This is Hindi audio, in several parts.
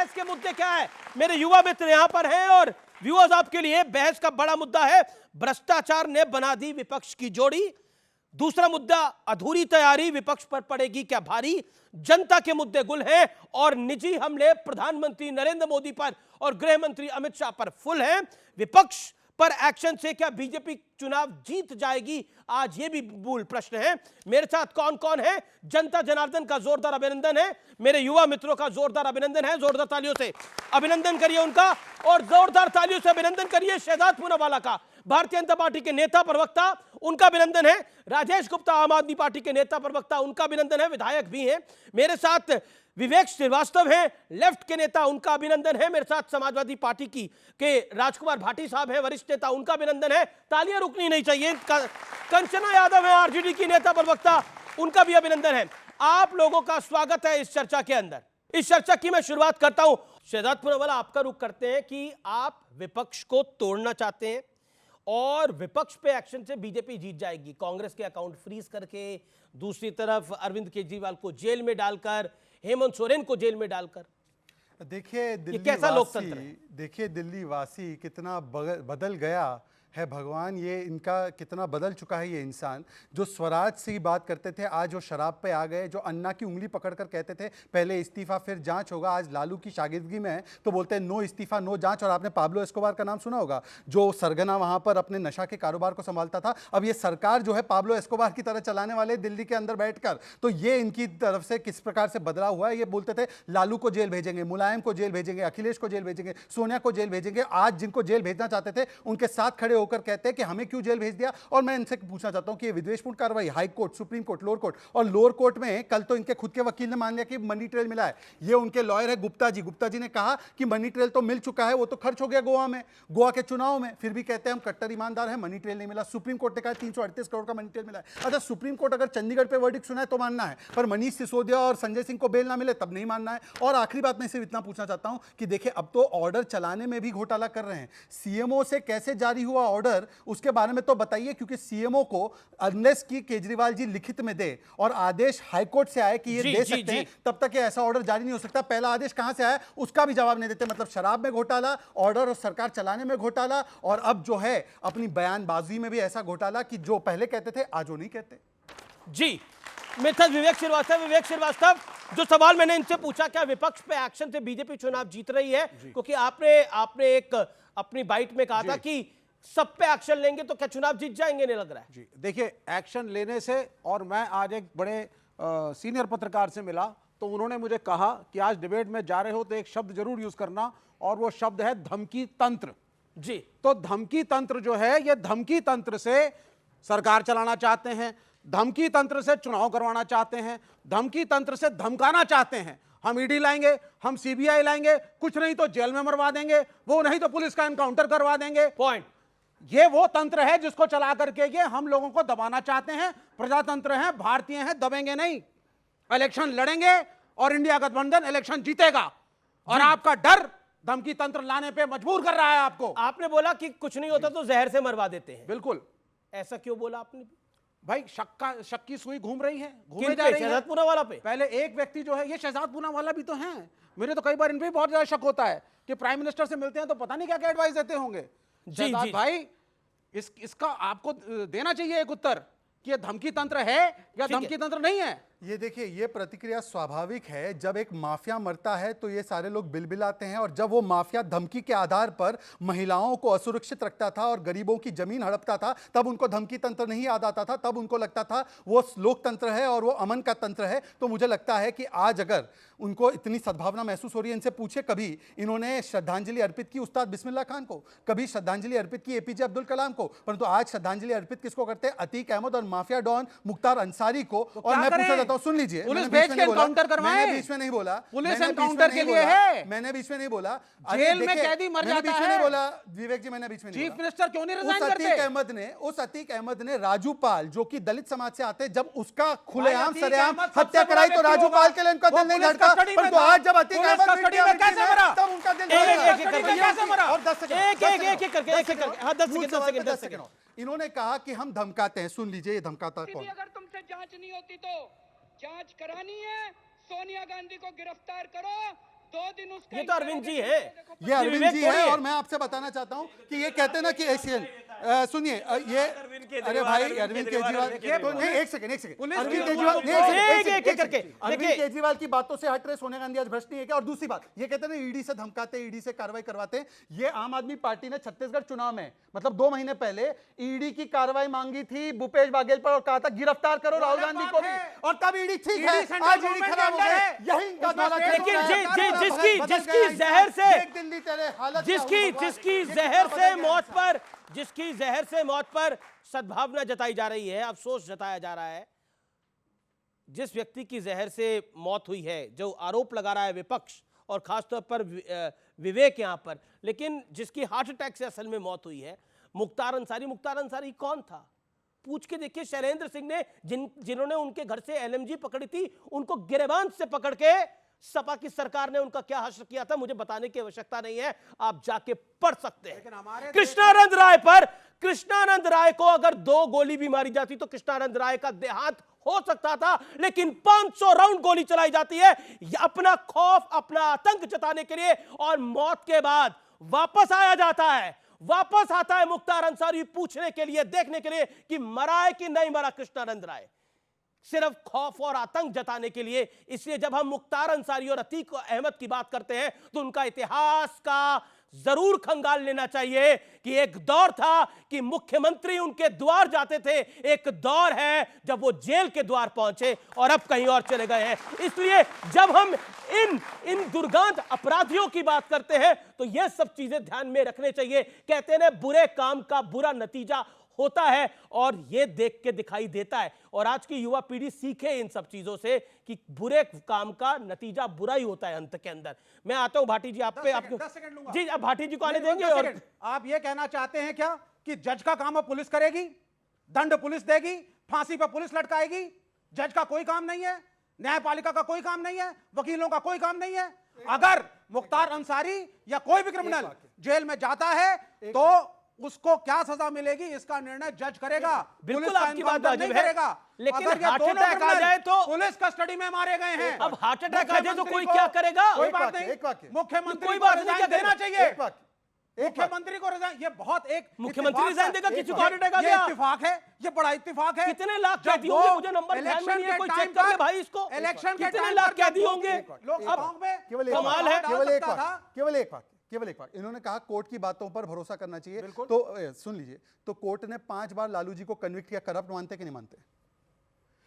बहस के मुद्दे क्या है? मेरे युवा मित्र यहां पर हैं और व्यूअर्स आपके लिए बहस का बड़ा मुद्दा है, भ्रष्टाचार ने बना दी विपक्ष की जोड़ी। दूसरा मुद्दा, अधूरी तैयारी विपक्ष पर पड़ेगी क्या भारी। जनता के मुद्दे गुल हैं और निजी हमले प्रधानमंत्री नरेंद्र मोदी पर और गृह मंत्री अमित शाह पर फुल हैं। विपक्ष पर एक्शन से क्या बीजेपी चुनाव जीत जाएगी, आज यह भी मूल प्रश्न है। मेरे साथ कौन कौन है? जनता जनार्दन का जोरदार अभिनंदन है, मेरे युवा मित्रों का जोरदार अभिनंदन है, जोरदार तालियों से अभिनंदन करिए उनका, और जोरदार तालियों से अभिनंदन करिए शहजाद पूनावाला का, भारतीय जनता पार्टी के नेता प्रवक्ता, उनका अभिनंदन है। राजेश गुप्ता, आम आदमी पार्टी के नेता प्रवक्ता, उनका अभिनंदन है, विधायक भी हैं। मेरे साथ विवेक श्रीवास्तव हैं, लेफ्ट के नेता, उनका अभिनंदन है। मेरे साथ समाजवादी पार्टी के राजकुमार भाटी साहब हैं, वरिष्ठ नेता, उनका अभिनंदन है। तालियां रुकनी नहीं चाहिए। कंचना यादव है, आरजेडी की नेता प्रवक्ता, उनका भी अभिनंदन है। आप लोगों का स्वागत है इस चर्चा के अंदर। इस चर्चा की मैं शुरुआत करता हूं, शहजाद पूनावाला आपका रुख करते हैं कि आप विपक्ष को तोड़ना चाहते हैं और विपक्ष पे एक्शन से बीजेपी जीत जाएगी, कांग्रेस के अकाउंट फ्रीज करके, दूसरी तरफ अरविंद केजरीवाल को जेल में डालकर, हेमंत सोरेन को जेल में डालकर। देखिए दिल्ली वासी कितना बदल गया है, भगवान ये इनका कितना बदल चुका है। ये इंसान जो स्वराज से ही बात करते थे आज वो शराब पे आ गए, जो अन्ना की उंगली पकड़कर कहते थे पहले इस्तीफा फिर जांच होगा, आज लालू की शागिर्दगी में है तो बोलते हैं नो इस्तीफा नो जांच। और आपने पाब्लो एस्कोबार का नाम सुना होगा, जो सरगना वहां पर अपने नशा के कारोबार को संभालता था। अब ये सरकार जो है पाब्लो एस्कोबार की तरह चलाने वाले दिल्ली के अंदर बैठकर, तो ये इनकी तरफ से किस प्रकार से बदलाव हुआ है। ये बोलते थे लालू को जेल भेजेंगे, मुलायम को जेल भेजेंगे, अखिलेश को जेल भेजेंगे, सोनिया को जेल भेजेंगे। आज जिनको जेल भेजना चाहते थे उनके साथ खड़े होकर कहते हैं कि हमें क्यों जेल भेज दिया। और मैं इनसे पूछना चाहता हूं कि ये विद्वेषपूर्ण कार्रवाई high court, supreme court, lower court, और लोअर कोर्ट में कल तो इनके खुद के वकील ने मान लिया कि मनी ट्रेल मिला है। ये उनके लॉयर है गुप्ता जी ने कहा कि मनी ट्रेल तो मिल चुका है, वो तो खर्च हो गया गोवा में, गोवा के चुनाव में, फिर भी कहते हैं हम कट्टर ईमानदार हैं, मनी ट्रेल नहीं मिला। सुप्रीम कोर्ट ने कहा 338 करोड़ का मनी ट्रेल मिला है। अच्छा, सुप्रीम कोर्ट अगर चंडीगढ़ पे वर्डिक्ट सुना है तो मानना है, पर मनीष सिसोदिया और संजय सिंह को बेल ना मिले तब नहीं मानना है। और आखिरी बात मैं सिर्फ इतना पूछना चाहता हूं कि देखिए अब तो ऑर्डर चलाने में भी घोटाला कर रहे हैं। सीएमओ से कैसे जारी हुआ ऑर्डर उसके बारे में तो बताइए, क्योंकि सीएमओ को अनलेस की केजरीवाल जी लिखित में दे और आदेश हाईकोर्ट से आए कि ये दे सकते हैं, तब तक ये ऐसा ऑर्डर जारी नहीं हो सकता। पहला आदेश कहां से आया उसका भी जवाब नहीं देते। मतलब शराब में घोटाला, ऑर्डर और सरकार चलाने में घोटाला, और अब जो है अपनी बयानबाजी में भी ऐसा घोटाला कि जो पहले कहते थे आज वो नहीं कहते। जी, मेरे साथ विवेक श्रीवास्तव, जो सवाल मैंने इनसे पूछा, क्या विपक्ष पे एक्शन से बीजेपी चुनाव जीत रही है, क्योंकि आपने एक अपनी बाइट में कहा था कि सब पे एक्शन लेंगे तो क्या चुनाव जीत जाएंगे, नहीं लग रहा है? जी देखिए, एक्शन लेने से, और मैं आज एक बड़े सीनियर पत्रकार से मिला तो उन्होंने मुझे कहा कि आज डिबेट में जा रहे हो तो एक शब्द जरूर यूज करना, और वो शब्द है धमकी तंत्र। जी, तो धमकी तंत्र जो है, ये धमकी तंत्र से सरकार चलाना चाहते हैं, धमकी तंत्र से चुनाव करवाना चाहते हैं, धमकी तंत्र से धमकाना चाहते हैं। हम ईडी लाएंगे, हम सीबीआई लाएंगे, कुछ नहीं तो जेल में मरवा देंगे, वो नहीं तो पुलिस का एनकाउंटर करवा देंगे। पॉइंट। ये वो तंत्र है जिसको चला करके ये हम लोगों को दबाना चाहते हैं। प्रजातंत्र हैं, भारतीय हैं, दबेंगे नहीं। इलेक्शन लड़ेंगे और इंडिया गठबंधन इलेक्शन जीतेगा, और आपका डर धमकी तंत्र लाने पे मजबूर कर रहा है आपको। आपने बोला कि कुछ नहीं होता तो जहर से मरवा देते हैं। बिल्कुल। ऐसा क्यों बोला आपने? भाई शक की सुई घूम रही है, घूमे किन जा पे? रही है। शहजाद पूनावाला पे? पहले एक व्यक्ति जो है, ये शहजाद पूनावाला भी तो हैं, मेरे तो कई बार इन पे बहुत ज्यादा शक होता है कि प्राइम मिनिस्टर से मिलते हैं तो पता नहीं क्या क्या एडवाइस देते होंगे। शहजाद भाई, इसका आपको देना चाहिए एक उत्तर कि ये धमकी तंत्र है या धमकी तंत्र नहीं है। ये देखिए, ये प्रतिक्रिया स्वाभाविक है। जब एक माफिया मरता है तो ये सारे लोग बिलबिलाते हैं, और जब वो माफिया धमकी के आधार पर महिलाओं को असुरक्षित रखता था और गरीबों की जमीन हड़पता था, तब उनको धमकी तंत्र नहीं याद आता था, तब उनको लगता था वो लोकतंत्र है और वो अमन का तंत्र है। तो मुझे लगता है कि आज अगर उनको इतनी सद्भावना महसूस हो रही है, इनसे पूछे कभी इन्होंने श्रद्धांजलि अर्पित की उस्ताद बिस्मिल्लाह खान को, कभी श्रद्धांजलि अर्पित की एपीजे अब्दुल कलाम को, परंतु आज श्रद्धांजलि अर्पित किसको करते हैं? अतीक अहमद और माफिया डॉन मुख्तार अंसारी को। और मैं पूछना चाहता हूं, सुन लीजिए, पुलिस भेज के एनकाउंटर करवाएं। मैंने बीच में नहीं बोला, पुलिस एनकाउंटर के लिए है, मैंने बीच में नहीं बोला। जेल में कैदी मर जाता है, नहीं बोला विवेक जी, मैंने बीच में नहीं चीफ मिनिस्टर क्यों नहीं रिजाइन करते? उस अतीक अहमद ने राजू पाल, जो कि दलित समाज से आते हैं, जब उसका खुलेआम सरेआम हत्या कराई तो राजू पाल के लिए उनका दिल नहीं धड़का, परंतु आज जब अतीक अहमद कस्टडी में कैसे मरा, तब उनका दिल कैसे मरा? और 10 सेकंड। इन्होंने कहा कि हम धमकाते हैं। सुन लीजिए, ये धमकाता कौन? अगर तुमसे जांच नहीं होती तो जांच करानी है, सोनिया गांधी को गिरफ्तार करो, ये तो अरविंद जी है, ये अरविंद जी है। और मैं आपसे बताना चाहता हूँ कि ये कहते हैं ना कि एशियन, सुनिए ये, अरे भाई अरविंद केजरीवाल तो नहीं, एक सेकंड अरविंद केजरीवाल अरविंद केजरीवाल की बातों से हट रहे सोनिया गांधी आज भ्रष्ट नहीं है क्या? और दूसरी बात ये कहते हैं ना ईडी से धमकाते, ईडी से कार्रवाई करवाते हैं। ये आम आदमी पार्टी ने छत्तीसगढ़ चुनाव में मतलब 2 महीने पहले ईडी की कार्रवाई मांगी थी भूपेश बाघेल पर और कहा था गिरफ्तार करो राहुल गांधी को भी, और तब ईडी ठीक है, आज ईडी खराब हो गई। यही इनका दौरा। लेकिन जिसकी जहर से मौत पर सद्भावना जताई जा रही है, अफसोस जताया जा रहा है, जिस व्यक्ति की जहर से मौत हुई है, जो आरोप लगा रहा है विपक्ष और खासतौर पर विवेक यहां पर, लेकिन जिसकी हार्ट अटैक से असल में मौत हुई है, मुख्तार अंसारी कौन था? पूछ के देखिए। शैलेंद्र सिंह ने जिन्होंने उनके घर से एलएमजी पकड़ी थी, उनको गिरेबान से पकड़ के सपा की सरकार ने उनका क्या हश्र किया था, मुझे बताने की आवश्यकता नहीं है, आप जाके पढ़ सकते हैं। कृष्णानंद राय को अगर 2 गोली भी मारी जाती तो कृष्णानंद राय का देहांत हो सकता था, लेकिन 500 राउंड गोली चलाई जाती है अपना खौफ, अपना आतंक जताने के लिए, और मौत के बाद वापस आया जाता है, वापस आता है मुख्तार अंसारी पूछने के लिए, देखने के लिए कि मरा है कि नहीं मरा कृष्णानंद राय, सिर्फ खौफ और आतंक जताने के लिए। इसलिए जब हम मुख्तार अंसारी और अतीक अहमद की बात करते हैं तो उनका इतिहास का जरूर खंगाल लेना चाहिए कि एक दौर था कि मुख्यमंत्री उनके द्वार जाते थे, एक दौर है जब वो जेल के द्वार पहुंचे और अब कहीं और चले गए हैं। इसलिए जब हम इन दुर्गांत अपराधियों की बात करते हैं तो ये सब चीजें ध्यान में रखने चाहिए। कहते हैं बुरे काम का बुरा नतीजा होता है, और ये देख के दिखाई देता है, और आज की युवा पीढ़ी सीखे इन सब चीजों से कि बुरे काम का नतीजा बुरा ही होता है अंत के अंदर। मैं आता हूं भाटी जी, आप पे आपको 10 सेकंड लूंगा जी, अब भाटी जी को आने देंगे। और आप ये कहना चाहते हैं क्या कि जज का काम अब पुलिस करेगी, दंड पुलिस देगी, फांसी पर पुलिस लटकाएगी? जज का कोई काम नहीं है, न्यायपालिका का कोई काम नहीं है, वकीलों का कोई काम नहीं है? अगर मुख्तार अंसारी या कोई भी क्रिमिनल जेल में जाता है तो उसको क्या सजा मिलेगी इसका निर्णय जज करेगा, बिल्कुल आपकी बात वाजिब है, करेगा। लेकिन अगर ये हार्ट दोनों अटैक आ जाए तो पुलिस कस्टडी में मारे गए हैं, अब हार्ट अटैक आ जाए तो कोई क्या करेगा? कोई बात नहीं, मुख्यमंत्री को रिजाइन देना चाहिए, मुख्यमंत्री को रिजाइन। ये बहुत एक मुख्यमंत्री रिजाइन देगा, किसी को हार्ट अटैक आ गया, इत्तेफाक है, ये बड़ा इत्तेफाक है। कितने लाख कैदी होंगे? मुझे नंबर ध्यान में नहीं है, कोई चेक कर ले भाई इसको। इलेक्शन के कितने लाख कैदी होंगे? कमाल है। केवल एक बात इन्होंने कहा कोर्ट की बातों पर भरोसा करना चाहिए। तो सुन लीजिए, तो कोर्ट ने 5 बार लालू जी को कन्विक्ट किया, करप्ट मानते कि नहीं मानते?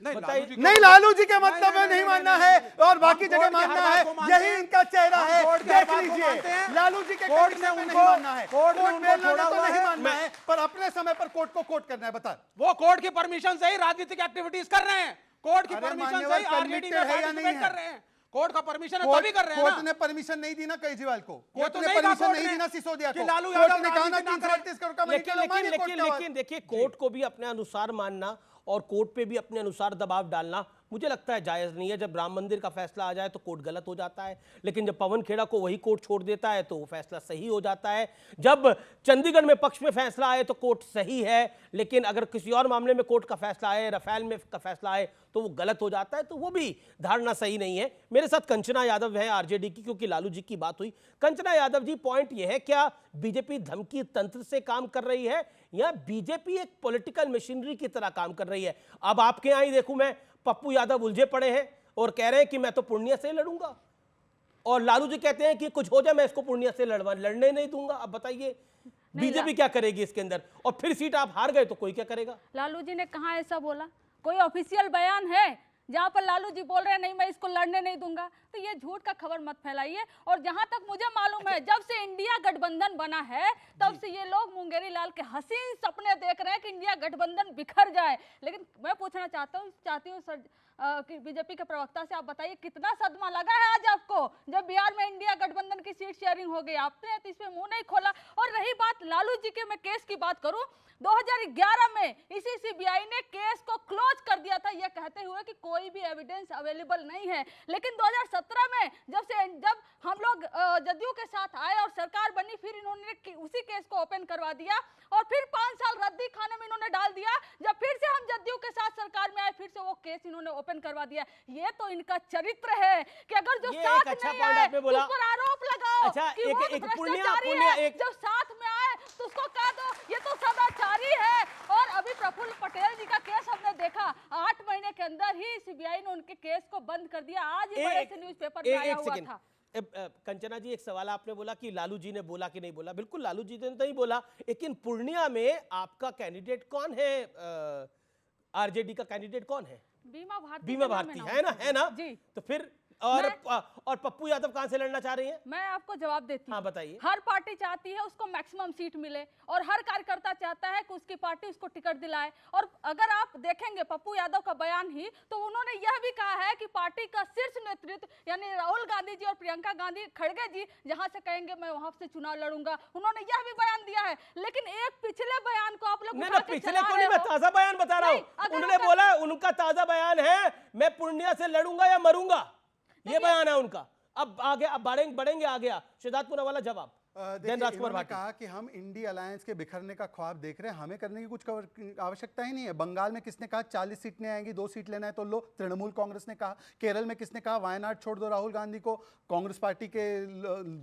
नहीं, लालू जी के मतलब में नहीं मानना है और बाकी जगह मानना है, यही इनका चेहरा है। देख लीजिए, लालू जी के कोर्ट में नहीं मानना है, कोर्ट में तो नहीं मानना है, पर अपने समय पर कोर्ट को कोर्ट करना है। बता, वो कोर्ट की परमिशन से ही राजनीतिक एक्टिविटीज कर रहे हैं, कोर्ट की परमिशन से ही आरजेडी में पार्टिसिपेट कर रहे हैं। कोर्ट का परमिशन है तभी कर रहे हैं ना। कोर्ट ने परमिशन नहीं दी ना केजरीवाल को, कोर्ट ने परमिशन नहीं दी ना सिसोदिया को, कोर्ट ने कहा ना 338 करोड़ का लेकिन देखिए, कोर्ट को भी अपने अनुसार मानना और कोर्ट पे भी अपने अनुसार दबाव डालना मुझे लगता है जायज नहीं है। जब राम मंदिर का फैसला आ जाए तो कोर्ट गलत हो जाता है, लेकिन जब पवन खेड़ा को वही कोर्ट छोड़ देता है तो वो फैसला सही हो जाता है। जब चंडीगढ़ में पक्ष में फैसला आए तो कोर्ट सही है, लेकिन अगर किसी और मामले में कोर्ट का फैसला आए, राफेल में का फैसला आए तो वो गलत हो जाता है, तो वो भी धारणा सही नहीं है। मेरे साथ कंचना यादव है आरजेडी की, क्योंकि लालू जी की बात हुई। कंचना यादव जी, पॉइंट ये है, क्या बीजेपी धमकी तंत्र से काम कर रही है या बीजेपी एक पॉलिटिकल मशीनरी की तरह काम कर रही है? अब आपके यहां ही देखूं मैं, पप्पू यादव उलझे पड़े हैं और कह रहे हैं कि मैं तो पूर्णिया से लड़ूंगा, और लालू जी कहते हैं कि कुछ हो जाए मैं इसको पूर्णिया से लड़ने नहीं दूंगा। अब बताइए बीजेपी क्या करेगी इसके अंदर? और फिर सीट आप हार गए तो कोई क्या करेगा? लालू जी ने कहा ऐसा बोला? कोई ऑफिशियल बयान है जहां पर लालू जी बोल रहे हैं नहीं मैं इसको लड़ने नहीं दूंगा? तो ये झूठ का खबर मत फैलाइए। और जहां तक मुझे मालूम है, जब से इंडिया गठबंधन बना है तब से ये लोग मुंगेरी लाल के हसीन सपने देख रहे हैं कि इंडिया गठबंधन बिखर जाए। लेकिन मैं पूछना चाहती हूँ सर कि बीजेपी के प्रवक्ता से, आप बताइए कितना सदमा लगा है आज आपको जब बिहार में इंडिया गठबंधन की सीट शेयरिंग हो गई? आपने तो इसमें मुंह नहीं खोला। और रही बात लालू जी के, मैं केस की बात करूं, 2011 में इसी सीबीआई ने केस को क्लोज कर दिया था ये कहते हुए कि कोई भी एविडेंस अवेलेबल नहीं है। लेकिन 2017 में जब हम लोग जदयू के साथ आए और सरकार बनी, फिर इन्होंने उसी केस को ओपन करवा दिया और फिर 5 साल रद्दी खाने में इन्होंने डाल दिया। जब फिर से हम जदयू के साथ सरकार में आए, फिर से वो केस इन्होंने ओपन करवा दिया। ये तो इनका चरित्र है कि अगर जो ये साथ एक अच्छा नहीं पॉइंट आए आपने तो बोला। उस पर आरोप लगाओ अच्छा, कि एक- वो एक भ्रष्टाचारी पुण्य- है। एक- जब साथ में आए तो उसको कह दो ये तो सदाचारी है। और अभी प्रफुल्ल पटेल जी का केस हमने देखा, 8 महीने के अंदर ही सीबीआई ने उनके केस को बंद कर दिया। आज ही बड़े से न्यूज़पेपर में आया हुआ था। कंचना जी, एक सवाल आपने बोला कि लालू जी ने बोला कि नहीं बोला। बिल्कुल लालू जी ने नहीं बोला, लेकिन पूर्णिया में आपका कैंडिडेट कौन है? आरजेडी का कैंडिडेट कौन है? बीमा भारती। बीमा के नाम भारती है है ना जी। तो फिर और पप्पू यादव कहां से लड़ना चाह रही हैं? मैं आपको जवाब देती हूँ। हाँ, बताइए। हर पार्टी चाहती है उसको मैक्सिमम सीट मिले और हर कार्यकर्ता चाहता है कि उसकी पार्टी उसको टिकट दिलाए। और अगर आप देखेंगे पप्पू यादव का बयान ही, तो उन्होंने यह भी कहा है कि पार्टी का शीर्ष नेतृत्व यानी राहुल गांधी जी और प्रियंका गांधी खड़गे जी जहां से कहेंगे मैं वहां से चुनाव लड़ूंगा, उन्होंने यह भी बयान दिया है। लेकिन एक पिछले बयान को आप लोग नहीं उठा ना, के पिछले चला को रहे नहीं, मैं हो। ताजा बयान बता रहा नहीं, हूं। अगर उन्होंने उनका- बोला, उनका ताजा बयान है, मैं पूर्णिया से लड़ूंगा या मरूंगा, ये बयान है उनका। अब आगे, अब बढ़ेंगे आगे। सिद्धार्थ पूनावाला जवाब। देखिए, राजकुमार इन्होंने भाटी। कहा कि हम इंडी अलायंस के बिखरने का ख्वाब देख रहे हैं, हमें करने की कुछ आवश्यकता ही नहीं है। बंगाल में किसने कहा 40 सीट नहीं आएंगी, 2 सीट लेना है तो लो, तृणमूल कांग्रेस ने कहा। केरल में किसने कहा वायनाड छोड़ दो राहुल गांधी को, कांग्रेस पार्टी के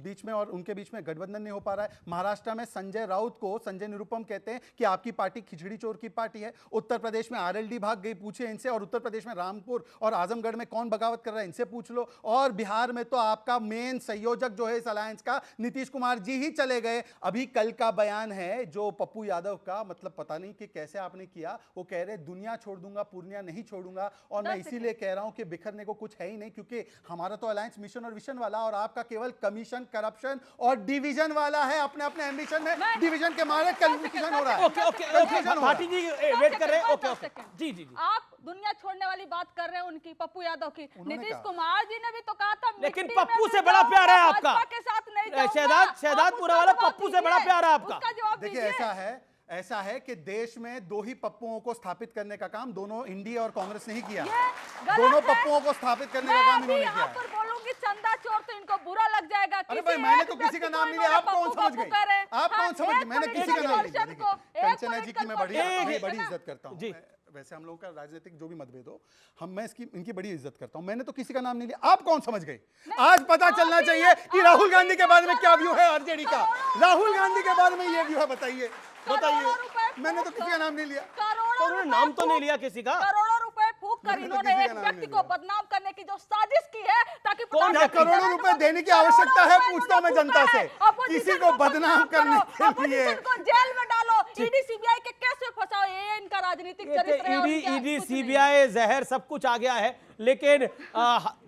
बीच में और उनके बीच में गठबंधन नहीं हो पा रहा है। महाराष्ट्र में संजय राउत को संजय निरुपम कहते हैं कि आपकी पार्टी खिचड़ी चोर की पार्टी है। उत्तर प्रदेश में आरएलडी भाग गई, पूछे इनसे। और उत्तर प्रदेश में रामपुर और आजमगढ़ में कौन बगावत कर रहा है, इनसे पूछ लो। और बिहार में तो आपका मेन संयोजक जो है इस अलायंस का, नीतीश कुमार जी ही चले गए। अभी कल का बयान है जो पप्पू यादव का, मतलब पता नहीं कि कैसे आपने किया, वो कह रहे दुनिया छोड़ दूंगा, पूर्णिया नहीं छोड़ूंगा। और मैं इसीलिए कह रहा हूं कि बिखरने को कुछ है ही नहीं, क्योंकि हमारा तो अलायंस मिशन और विजन वाला, और आपका केवल कमीशन, करप्शन और डिवीजन वाला है। अपने अपने एम्बिशन में डिवीजन के मारे कन्फ्यूजन हो रहा है। ओके भाटी जी वेट कर रहे हैं। ओके जी। आप दुनिया छोड़ने वाली बात कर रहे हैं उनकी, पप्पू यादव की। नीतीश कहा। कुमार जी ने भी तो कहा था लेकिन मिट्टी में पप्पू से मिल बड़ा प्यार है जाऊंगा, आपका। भाजपा के साथ नहीं जाऊंगा। शहजाद आप पूनावाला, उसका पप्पू से जवाब बड़ा दीजिए। प्यार है आपका। उसका जवाब देखिए, दीजिए। ऐसा है कि देश में 2 ही पप्पुओं को स्थापित करने का काम दोनों इंडी और कांग्रेस ने ही किया। गलत दोनों है। पप्पुओं को स्थापित करने का मैं काम अभी इन्होंने यहाँ किया है। पर बोलूंगी चंदा चोर तो इनको बुरा लग जाएगा। अरे किसी भाई, मैंने एक तो किसी का व्यक्ति नाम को नहीं लिया, आप इन्होंने कौन पप्पू समझ पप्पू गए? करे। आप हाँ, कौन समझ गए? एक मैंने किसी का political नाम नहीं लिया। person को, देखिए, एक कंचना जी की मैं बड़ी political बड़ी person इज्जत करता हूँ। जी। वैसे हम लोगों का राजनीतिक जो भी मतभेद हो, मैं इनकी बड़ी इज्जत करता हूँ। मैंने तो किसी का नाम नहीं लिया, आप कौन समझ गए? आज पता चलना चाहिए कि राहुल गांधी के बारे में क्या व्यू है आरजेडी का। राहुल गांधी के बारे में ये व्यू है, बताइए। मैंने तो किसी का नाम नहीं लिया। तो उन्होंने नाम तो नहीं लिया किसी का। करोड़ों रुपए फूक कर मैंने तो इन्होंने किसी एक का नाम व्यक्ति नहीं को लिया। बदनाम करने की जो साजिश की है, ताकि कौन क्या करोड़ों रुपए देने की आवश्यकता है, पूछता हूं मैं जनता से। किसी को बदनाम करने के लिए को जेल में डालो, ईडी सीबीआई के केस में फंसाओ, ये इनका राजनीतिक चरित्र है। और क्या, ईडी कुछ नहीं। सीबीआई जहर सब कुछ आ गया है, लेकिन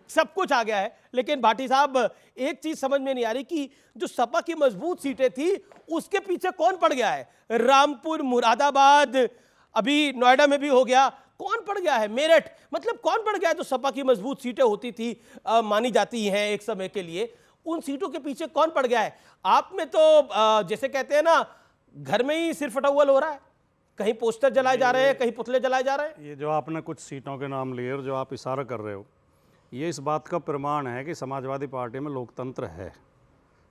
सब कुछ आ गया है। लेकिन भाटी साहब, एक चीज समझ में नहीं आ रही कि जो सपा की मजबूत सीटें थी उसके पीछे कौन पड़ गया है? रामपुर, मुरादाबाद, अभी नोएडा में भी हो गया, कौन पड़ गया है? मेरठ, मतलब कौन पड़ गया है? जो सपा की मजबूत सीटें होती थी, मानी जाती हैं एक समय के लिए, उन सीटों के पीछे कौन पड़ गया है? आप में तो जैसे कहते हैं ना, घर में ही सिर फटौल हो रहा है, कहीं पोस्टर जलाए जा रहे हैं, कहीं पुतले जलाए जा रहे हैं। ये जो आपने कुछ सीटों के नाम लिए और जो आप इशारा कर रहे हो, ये इस बात का प्रमाण है कि समाजवादी पार्टी में लोकतंत्र है।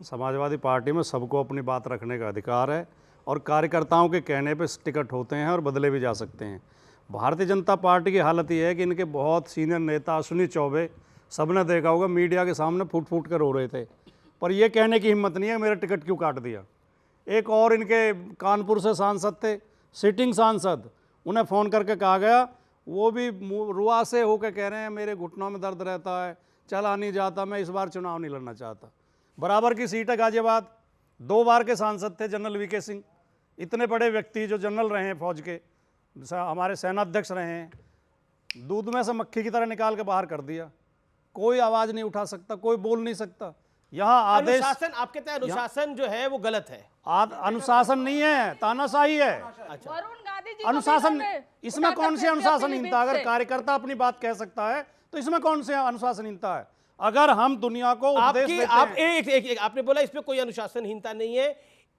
समाजवादी पार्टी में सबको अपनी बात रखने का अधिकार है और कार्यकर्ताओं के कहने पे टिकट होते हैं और बदले भी जा सकते हैं। भारतीय जनता पार्टी की हालत ये है कि इनके बहुत सीनियर नेता अश्विनी चौबे, सबने देखा होगा, मीडिया के सामने फूट फूट कर रो रहे थे, पर ये कहने की हिम्मत नहीं है मेरा टिकट क्यों काट दिया। एक और इनके कानपुर से सांसद थे, सिटिंग सांसद, उन्हें फ़ोन करके कहा गया, वो भी रुआ से होकर कह रहे हैं मेरे घुटनों में दर्द रहता है, चला नहीं जाता, मैं इस बार चुनाव नहीं लड़ना चाहता। बराबर की सीट है गाजियाबाद, 2 बार के सांसद थे जनरल वीके सिंह, इतने बड़े व्यक्ति जो जनरल रहे हैं फौज के, हमारे सेनाध्यक्ष रहे हैं, दूध में से मक्खी की तरह निकाल के बाहर कर दिया। कोई आवाज़ नहीं उठा सकता, कोई बोल नहीं सकता। यहाँ आदेश, अनुशासन, आपके तहत अनुशासन जो है वो गलत है। अनुशासन नहीं है, तानाशाही है। वरुण गांधी जी को अनुशासन, भी इसमें उठा कौन सी सकते हैं अनुशासनहीनता? पीलीभीत अगर से। कार्यकर्ता अपनी बात कह सकता है तो इसमें कौन सी अनुशासनहीनता है? अगर हम दुनिया को उपदेश आपकी देते आप हैं, एक आपने बोला इसमें कोई अनुशासनहीनता नहीं है।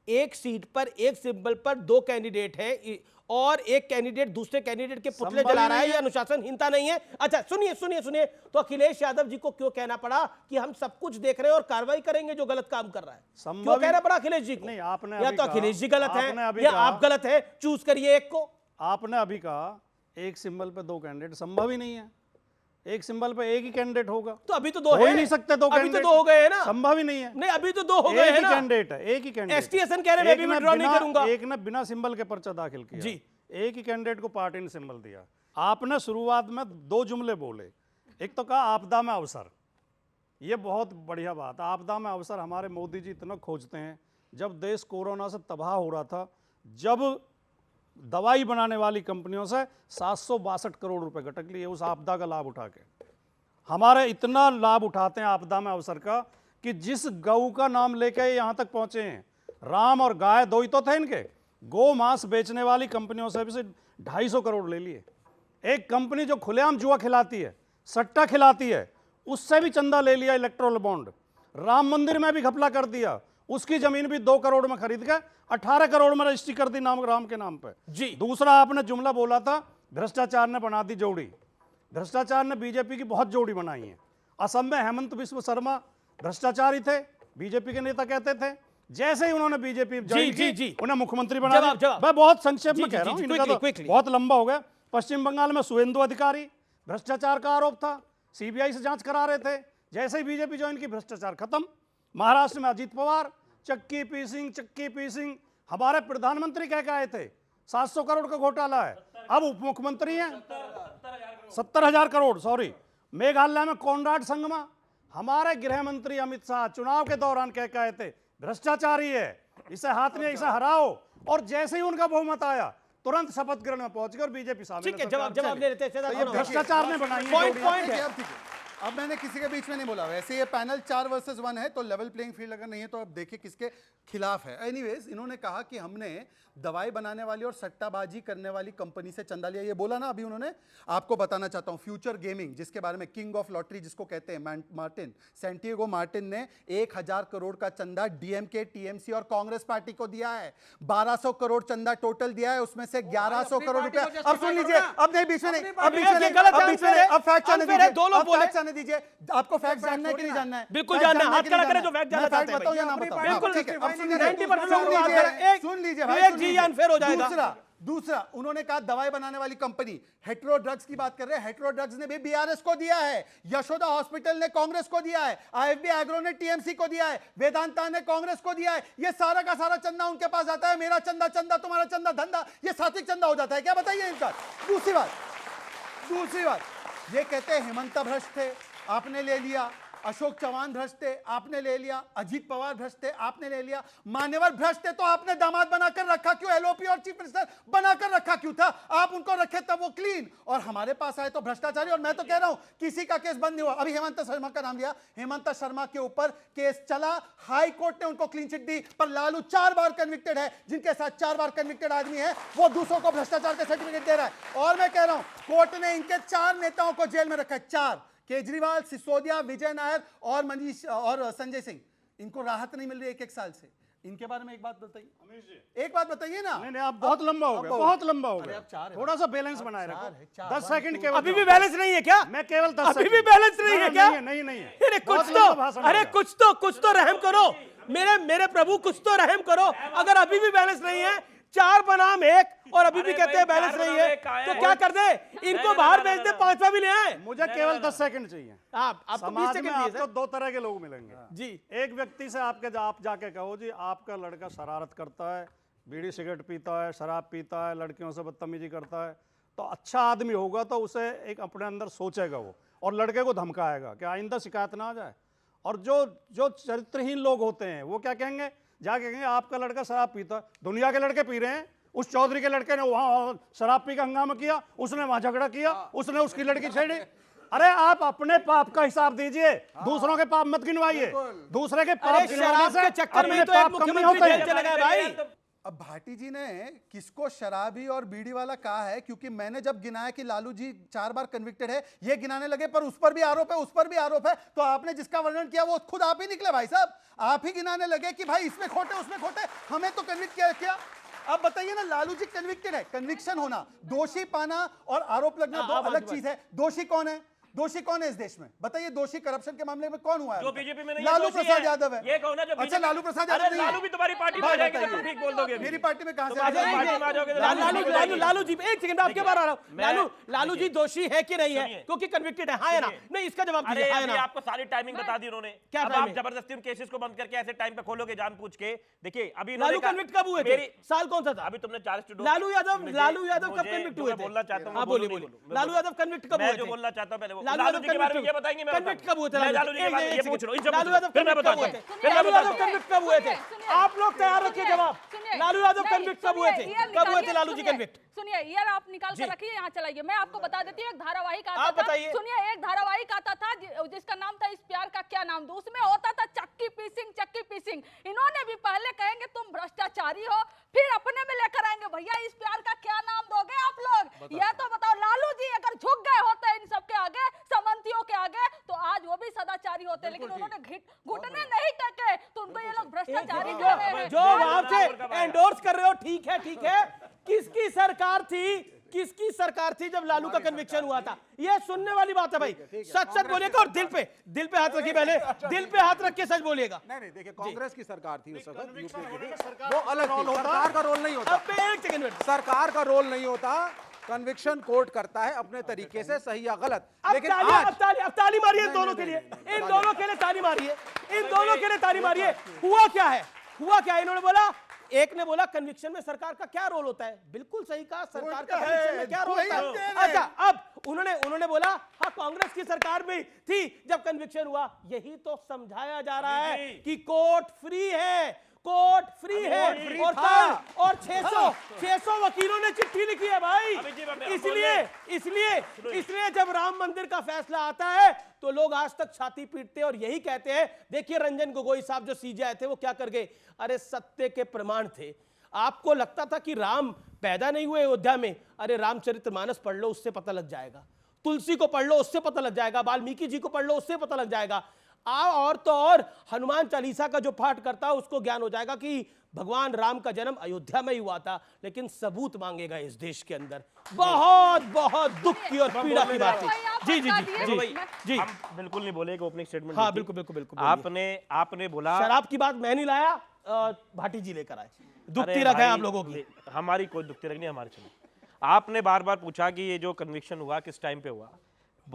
एक सीट पर, एक सिंबल पर 2 कैंडिडेट हैं और एक कैंडिडेट दूसरे कैंडिडेट के पुतले संभव जला रहा है, नहीं ये है। अनुशासनहीनता नहीं है। अच्छा सुनिए, तो अखिलेश यादव जी को क्यों कहना पड़ा कि हम सब कुछ देख रहे हैं और कार्रवाई करेंगे जो गलत काम कर रहा है? संभव क्यों ही- कहना पड़ा अखिलेश जी को? नहीं, आपने या अभी तो कहा- अखिलेश जी गलत आपने है अभी या कहा- आप गलत है, चूज करिए एक को। आपने अभी कहा एक सिंबल पे 2 कैंडिडेट, संभव ही नहीं है। एक सिंबल पे एक ही कैंडिडेट होगा, तो अभी तो दो हो ही है, नहीं सकते दो अभी तो कैंडिडेट, दो हो गए हैं ना, संभव ही नहीं है। नहीं अभी तो दो हो गए एक हैं ही ना, कैंडिडेट है, एक ही कैंडिडेट। एसटीएसएन कह रहे हैं मैं भी विड्रॉ नहीं करूंगा। एक ने बिना सिंबल के पर्चा दाखिल किया जी। एक ही कैंडिडेट को पार्टी ने सिंबल दिया। आपने शुरुआत में दो जुमले बोले, एक तो कहा आपदा में अवसर, ये बहुत बढ़िया बात। आपदा में अवसर हमारे मोदी जी इतना खोजते हैं। जब देश कोरोना से तबाह हो रहा था, जब दवाई बनाने वाली कंपनियों से 762 करोड़ रुपए गटक लिए उस आपदा का लाभ उठा के, हमारे इतना लाभ उठाते हैं आपदा में अवसर का कि जिस गऊ का नाम लेके यहाँ तक पहुंचे हैं, राम और गाय दो ही तो थे इनके, गो मांस बेचने वाली कंपनियों से भी 250 करोड़ ले लिए। एक कंपनी जो खुलेआम जुआ खिलाती है, सट्टा खिलाती है, उससे भी चंदा ले लिया, इलेक्ट्रोल बॉन्ड। राम मंदिर में भी घपला कर दिया, उसकी जमीन भी 2 करोड़ में खरीद के 18 करोड़ में रजिस्ट्री कर दी नाम राम के नाम पे। जी। दूसरा आपने जुमला बोला था भ्रष्टाचार ने बना दी जोड़ी। भ्रष्टाचार ने बीजेपी की बहुत जोड़ी बनाई है। असम में हेमंत बिस्व शर्मा भ्रष्टाचारी थे, बीजेपी के नेता कहते थे। जैसे ही उन्होंने बीजेपी जी। उन्हें मुख्यमंत्री बना जवाब। दिया। मैं बहुत संक्षेप जी, में जी, कह रहा जी, हूं, quickly, इनका तो quickly। बहुत लंबा हो गया। पश्चिम बंगाल में शुवेंदु अधिकारी, भ्रष्टाचार का आरोप था, सीबीआई से जांच करा रहे थे। जैसे ही बीजेपी ज्वाइन की, भ्रष्टाचार खत्म। महाराष्ट्र में अजीत पवार, चक्की पीसिंग, हमारे प्रधानमंत्री कह के आए थे 700 करोड़ का घोटाला है, अब उप मुख्यमंत्री हैं 70,000 करोड़, सॉरी। मेघालय में कॉनराड संगमा, हमारे गृह मंत्री अमित शाह चुनाव के दौरान कह के आए थे भ्रष्टाचारी है, इसे हाथ में, इसे हराओ। और जैसे ही उनका बहुमत आया, तुरंत शपथ ग्रहण में पहुंच गए और बीजेपी शामिल। ठीक है, जवाब ले लेते हैं। ये भ्रष्टाचार ने बनाई है पॉइंट जोड़ी। है। अब ठीक है, अब मैंने किसी के बीच में नहीं बोला। वैसे ये पैनल 4 वर्सेस 1 है, तो लेवल प्लेइंग फील्ड अगर नहीं है तो अब देखिए किसके खिलाफ है। एनीवेज, इन्होंने कहा कि हमने दवाई बनाने वाली और सट्टाबाजी करने वाली कंपनी से चंदा लिया, ये बोला ना अभी उन्होंने। आपको बताना चाहता हूं, फ्यूचर गेमिंग, जिसके बारे में किंग ऑफ लॉटरी जिसको कहते हैं, मार्टिन, सैंटियागो मार्टिन ने 1000 करोड़ का चंदा डीएमके, टीएमसी और कांग्रेस पार्टी को दिया है। 1200 करोड़ चंदा टोटल दिया है, उसमें से 1100 करोड़ रुपया। अब सुन लीजिए, अब नहीं, बीच में नहीं, अब बीच में नहीं, अब फैक्ट आने दीजिए, दो लोग बोले। आने दीजिए। आपको फैक्ट जानना है कि नहीं जानना है? बिल्कुल जानना है, हाथ खड़ा करें जो फैक्ट जानना चाहते हैं बताओ भाई। या ना बताओ? बिल्कुल, ठीक है, अब सुन 90% लोग लीजिए, हाथ खड़े- सुन लीजिए एक भाई, जी सुन लीजिए। अनफेयर हो जाएगा। दूसरा उन्होंने कहा दवाई बनाने वाली कंपनी हेटेरो ड्रग्स की बात कर रहे हैं। हेटेरो ड्रग्स ने भी बीआरएस को दिया है, यशोदा हॉस्पिटल ने कांग्रेस को दिया है, आईएफबी एग्रो ने टीएमसी को दिया है, वेदांता ने कांग्रेस को दिया है। ये सारा का सारा चंदा उनके पास आता है। मेरा चंदा चंदा, तुम्हारा चंदा धंधा, ये सात्विक चंदा हो जाता है क्या? बताइए इनका। दूसरी बात, ये कहते हैं हेमंता भ्रष्ट थे, आपने ले लिया। अशोक चौहान भ्रष्ट थे, आपने ले लिया। अजीत पवार भ्रष्ट थे, आपने ले लिया। मान्यवर भ्रष्ट थे, तो आपने दामाद बनाकर रखा क्यों? एलओपी और चीफ मिनिस्टर बनाकर रखा क्यों था? आप उनको रखे तब वो क्लीन, और हमारे पास आए तो भ्रष्टाचारी। और मैं तो कह रहा हूं किसी का केस बंद नहीं हुआ। अभी हेमंत शर्मा का नाम लिया, हेमंत शर्मा के ऊपर केस चला, हाई कोर्ट ने उनको क्लीन चिट दी, पर लालू 4 बार कन्विक्टेड है। जिनके साथ 4 बार कन्विक्टेड आदमी है, वो दूसरों को भ्रष्टाचार के सर्टिफिकेट दे रहा है। और मैं कह रहा हूं कोर्ट ने इनके 4 नेताओं को जेल में रखा है, 4, केजरीवाल, सिसोदिया, विजय नायर और मनीष और संजय सिंह। इनको राहत नहीं मिल रही 1-1 साल से। इनके बारे में एक बात बताइए, एक बात बताइए ना। नहीं, आप बहुत लंबा हो गया, बहुत लंबा हो गया। अब 4 है, थोड़ा सा बैलेंस बनाए रखो। 10 सेकंड केवल। अभी भी बैलेंस नहीं है क्या? मैं केवल 10 अभी भी बैलेंस नहीं है क्या? नहीं है। अरे कुछ तो रहम करो मेरे प्रभु, कुछ तो रहम करो। अगर अभी भी बैलेंस नहीं है, 4 बनाम 1, और अभी भी कहते हैं बैलेंस नहीं है, तो क्या कर दे? इनको बाहर भेज दे, 5वां भी ले आए। मुझे केवल 10 सेकंड चाहिए। आपको 20 समाज में सेकंड आपको 2 तरह के लोग मिलेंगे जी। एक व्यक्ति से आप जाके कहो जी आपका लड़का शरारत करता है, बीड़ी सिगरेट पीता है, शराब पीता है, लड़कियों से बदतमीजी करता है, तो अच्छा आदमी होगा तो उसे एक अपने अंदर सोचेगा वो, और लड़के को धमकाएगा कि आइंदा शिकायत ना आ जाए। और जो चरित्रहीन लोग होते हैं वो क्या कहेंगे? जाके कहेंगे आपका लड़का शराब पीता है, दुनिया के लड़के पी रहे हैं, उस चौधरी के लड़के ने वहां शराब पी का हंगामा किया, उसने वहां झगड़ा किया, उसने उसकी लड़की छेड़ी। अरे आप अपने पाप का हिसाब दीजिए, दूसरों के पाप मत गिनवाइए। दूसरे के पाप गिनवाने से के चक्कर में अपने तो एक पाप कम नहीं मुख्यमंत्री होते जेल हैं। चला गया भाई। अब भाटी जी ने किसको शराबी और बीड़ी वाला कहा है? क्योंकि मैंने जब गिनाया कि लालू जी 4 बार कन्विक्टेड है, ये गिनाने लगे, पर उस पर भी आरोप है, उस पर भी आरोप है, तो आपने जिसका वर्णन किया वो खुद आप ही निकले भाई साहब। आप ही गिनाने लगे कि भाई इसमें खोटे, उसमें खोटे, हमें तो कन्विक्ट किया। अब बताइए ना, लालू जी कन्विक्टेड है, कन्विक्शन होना, दोषी पाना और आरोप लगना दो अलग चीज है। दोषी कौन है? दोषी कौन है इस देश में? बताइए, दोषी करप्शन के मामले में कौन हुआ है? जो बीजेपी में नहीं है, लालू दोषी प्रसाद है। यादव है। ये कहो ना जो अच्छा, बीजेपी लालू प्रसाद अरे यादव नहीं है। लालू भी तुम्हारी पार्टी में आ जाएंगे जब तुम ठीक बोल दोगे। मेरी पार्टी में कहां से तुम्हारी आ जाएंगे? पार्टी में आ जाओगे तो लालू जी, एक सेकंड, आपके बारे आ रहा हूं। मैं- लालू जी दोषी है कि नहीं है? सुनिए। क्योंकि कन्विक्टेड है, हाँ या ना? नहीं, इसका जवाब अरे दीजिए, हाँ या अभी ना? आपको सारी टाइमिंग बता दी उन्होंने। क्या अब आप timing? जबरदस्ती उन केसेस को बंद करके ऐसे टाइम पे खोलोगे जानबूझ के। देखिए अभी लालू कन्विक्ट कब हुए थे? साल कौन सा था? अभी तुमने 4 स्टूडेंट लालू यादव कब कन्विक्ट हुए थे? बोलना चाहता हूं हाँ, बोलिए। लालू यादव कन्विक्ट कब हुए मैं थे? जो बोलना चाहता हूं पहले वो लालू लालू यादव जी के बारे में ये बताएंगे। मैं कन्विक्ट कब हुए थे? मैं लालू जी के बारे में ये एक पूछ रहा हूं। सेकंड, इनसे लालू पूछ यादव लो, फिर मैं कन्विक्ट कब बताता हुए हूं। थे? फिर मैं लालू यादव बताता हूं। कन्विक्ट कब हुए थे? सुनिए, आप लोग तैयार रखिए सुनिए, जवाब। सुनिए। लालू यादव नहीं, कन्विक्ट कब हुए थे? सुनिए, कब हुए थे निकालिए, लालू जी सुनिए, कन्विक्ट? सुनिए, ईयर आप निकाल के रखिए, यहाँ चलाइए। मैं आपको बता देती हूँ, एक धारावाहिक आता आप था। बताइए। सुनिए, एक धारावाहिक आता था जिसका नाम था इस प्यार का क्या नाम दो। उसमें होता था चक्की पीसिंग। इन्होंने भी पहले कहेंगे तुम भ्रष्टाचारी हो, फिर अपने में लेकर आएंगे भैया इस प्यार का क्या नाम दोगे आप लोग? यह तो बताओ, लालू जी अगर झुक गए होते इन सब के आगे, समंतियों के आगे, तो आज वो भी सदाचारी होते। लेकिन उन्होंने घुटने नहीं टेके, तो उनको ये लोग भ्रष्टाचारी कह रहे हैं। जो वहां से एंडोर्स कर रहे हो, ठीक है। किसकी सरकार थी जब लालू का कन्विक्शन हुआ था? ये सुनने वाली बात है भाई। सच बोलिएगा और दिल पे हाथ रखिए, पहले दिल पे हाथ रख के सच बोलिएगा। नहीं, देखिए, कांग्रेस की सरकार थी उस वक्त, यूपी की थी, वो अलग थी। सरकार का रोल नहीं होता, अब एक सेकंड वेट। सरकार का रोल नहीं होता। कन्विक्शन कोर्ट करता है अपने तरीके से, सही या गलत। लेकिन आज अब ताली मारिए इन दोनों के लिए, इन दोनों के लिए ताली मारिए, इन दोनों के लिए ताली मारिए। हुआ क्या है? इन्होंने बोला, एक ने बोला कन्विक्शन में सरकार का क्या रोल होता है? बिल्कुल सही कहा, सरकार का कन्विक्शन में क्या रोल होता है? अच्छा, अब उन्होंने बोला हाँ, कांग्रेस की सरकार में थी जब कन्विक्शन हुआ। यही तो समझाया जा रहा है कि कोर्ट फ्री है और 600 वकीलों ने चिट्ठी लिखी है भाई। इसलिए जब राम मंदिर का फैसला आता है तो लोग आज तक छाती पीटते हैं और यही कहते हैं, देखिए रंजन गोगोई साहब जो सीजेआई थे वो क्या कर गए? अरे सत्य के प्रमाण थे। आपको लगता था कि राम पैदा नहीं हुए अयोध्या में? अरे रामचरितमानस पढ़ लो, उससे पता लग जाएगा। तुलसी को पढ़ लो, उससे पता लग जाएगा। वाल्मीकि जी को पढ़ लो, उससे पता लग जाएगा। और तो और हनुमान चालीसा का जो पाठ करता है उसको ज्ञान हो जाएगा कि भगवान राम का जन्म अयोध्या में ही हुआ था। लेकिन सबूत मांगेगा इस देश के अंदर। बहुत दुख की और पीड़ा की बात है। जी हम बिल्कुल नहीं बोले कि ओपनिंग स्टेटमेंट। हाँ, बिल्कुल आपने बोला शराब की बात मैं नहीं लाया, भाटी जी लेकर आए। दुखती रखा है आप लोगों की। हमारी कोई दुखती रख नहीं, हमारे चले। आपने बार बार पूछा कि ये जो कन्विक्शन हुआ किस टाइम पे हुआ।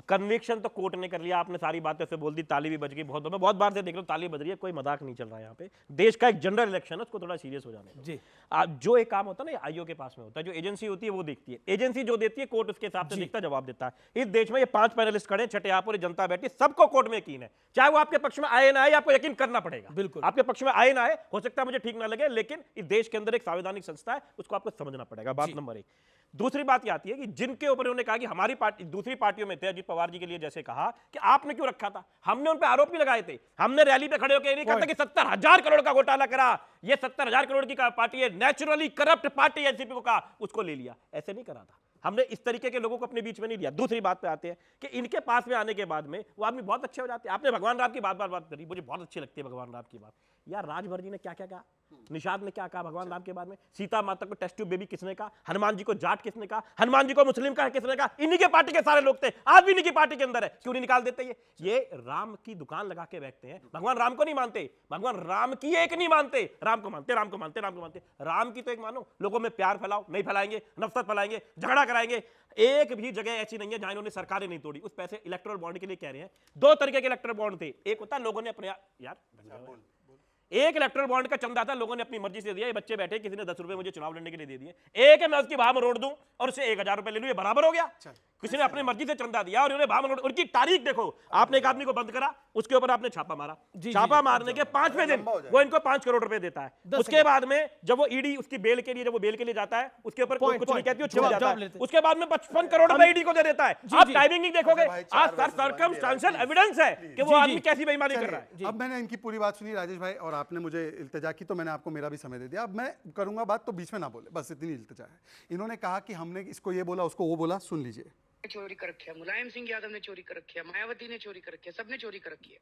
कन्विक्शन तो कोर्ट ने कर लिया, आपने सारी बातें से बोल दी, ताली भी बज गई। मैं बहुत बार से देख रहा हूँ ताली बज रही है, कोई मजाक नहीं चल रहा है यहाँ पे। देश का एक जनरल इलेक्शन है, उसको थोड़ा सीरियस हो जाने दो। जी। जो एक काम होता है ना, आईओ के पास में होता है, जो एजेंसी होती है वो देखती है। एजेंसी जो देती है, कोर्ट उसके हिसाब से देखता है, जवाब देता है। इस देश में ये 5 पैनलिस्ट खड़े, छठे आप और जनता बैठी, सबको कोर्ट में यकीन है। चाहे वो आपके पक्ष में आए ना आए, आपको यकीन करना पड़ेगा। बिल्कुल। आपके पक्ष में आए ना आए, हो सकता है मुझे ठीक ना लगे, लेकिन इस देश के अंदर एक संवैधानिक संस्था है, उसको आपको समझना पड़ेगा। बात नंबर 1। दूसरी बात ये आती है कि जिनके ऊपर उन्होंने कहा कि हमारी पार्टी दूसरी पार्टियों में थे, अजीत पवार जी के लिए जैसे कहा कि आपने क्यों रखा था, हमने उन पर आरोप भी लगाए थे। हमने रैली पे खड़े होकर नहीं कहा था कि 70,000 करोड़ का घोटाला करा, ये 70,000 करोड़ की पार्टी है, नेचुरली करप्ट पार्टी, एनसीपी को कहा, उसको ले लिया। ऐसे नहीं करा था हमने, इस तरीके के लोगों को अपने बीच में नहीं लिया। दूसरी बात पे आते हैं कि इनके पास में आने के बाद में वो आदमी बहुत अच्छे हो जाते हैं। आपने भगवान राम की बात करी, मुझे बहुत अच्छी लगती है भगवान राम की बात। यार राजभर जी ने क्या क्या कहा, निषाद ने क्या कहा भगवान राम के बारे में, सीता माता को टेस्ट ट्यूब बेबी किसने कहा, हनुमान जी को जाट किसने कहा, हनुमान जी को मुस्लिम कहा किसने कहा? इन्हीं के पार्टी के सारे लोग थे, आज भी इन्हीं की पार्टी के अंदर है। क्यों नहीं निकाल देते? ये राम की दुकान लगा के बैठते हैं, भगवान राम को नहीं मानते, भगवान राम की एक नहीं मानते, राम को मानते। राम की तो एक मानो, लोगों में प्यार फैलाओ, नहीं फैलाएंगे, नफरत फैलाएंगे, झगड़ा कराएंगे। एक भी जगह ऐसी नहीं है जहां इन्होंने सरकारें नहीं तोड़ी। उस पैसे इलेक्टोरल बॉन्ड के लिए कह रहे हैं। 2 तरीके के इलेक्टोरल बॉन्ड थे। एक होता है लोगों ने अपने एक इलेक्टोरल बॉन्ड का चंदा था, लोगों ने अपनी मर्जी से दिया। ये बच्चे बैठे, किसी ने 10 रुपए मुझे चुनाव लड़ने के लिए दे दिए। एक है मैं उसकी भाव रोड दूं और उसे 1000 रुपए ले लूं, ये बराबर हो गया? किसी ने अपनी मर्जी से चंदा दिया और उन्हें भाव रोड, उनकी तारीख देखो। आपने एक आदमी को बंद करा, उसके ऊपर आपने छापा मारा, छापा मारने के 5वें दिन वो इनको 5 करोड़ रुपए देता है। उसके बाद में जब वो ईडी उसकी बेल के लिए, जब वो बेल के लिए जाता है, उसके ऊपर कुछ नहीं कहती, छूट जाता है। उसके बाद में 55 करोड़ रुपए ईडी को दे देता है। आप टाइमिंग नहीं देखोगे, आज सर्कमस्टेंशियल एविडेंस है कि वो आदमी कैसी बेईमानी कर रहा है। अब मैंने इनकी पूरी बात सुनी राजेश भाई, और आपने मुझे इल्तिजा की तो मैंने आपको मेरा भी समय दे दिया। अब मैं करूंगा बात, तो बीच में ना बोले, बस इतनी इल्तिजा है। इन्होंने कहा कि हमने इसको ये बोला, उसको वो बोला, सुन लीजिए। चोरी कर रखी है, मुलायम सिंह यादव ने चोरी कर रखी है, मायावती ने चोरी कर रखी है, सबने चोरी कर रखी है।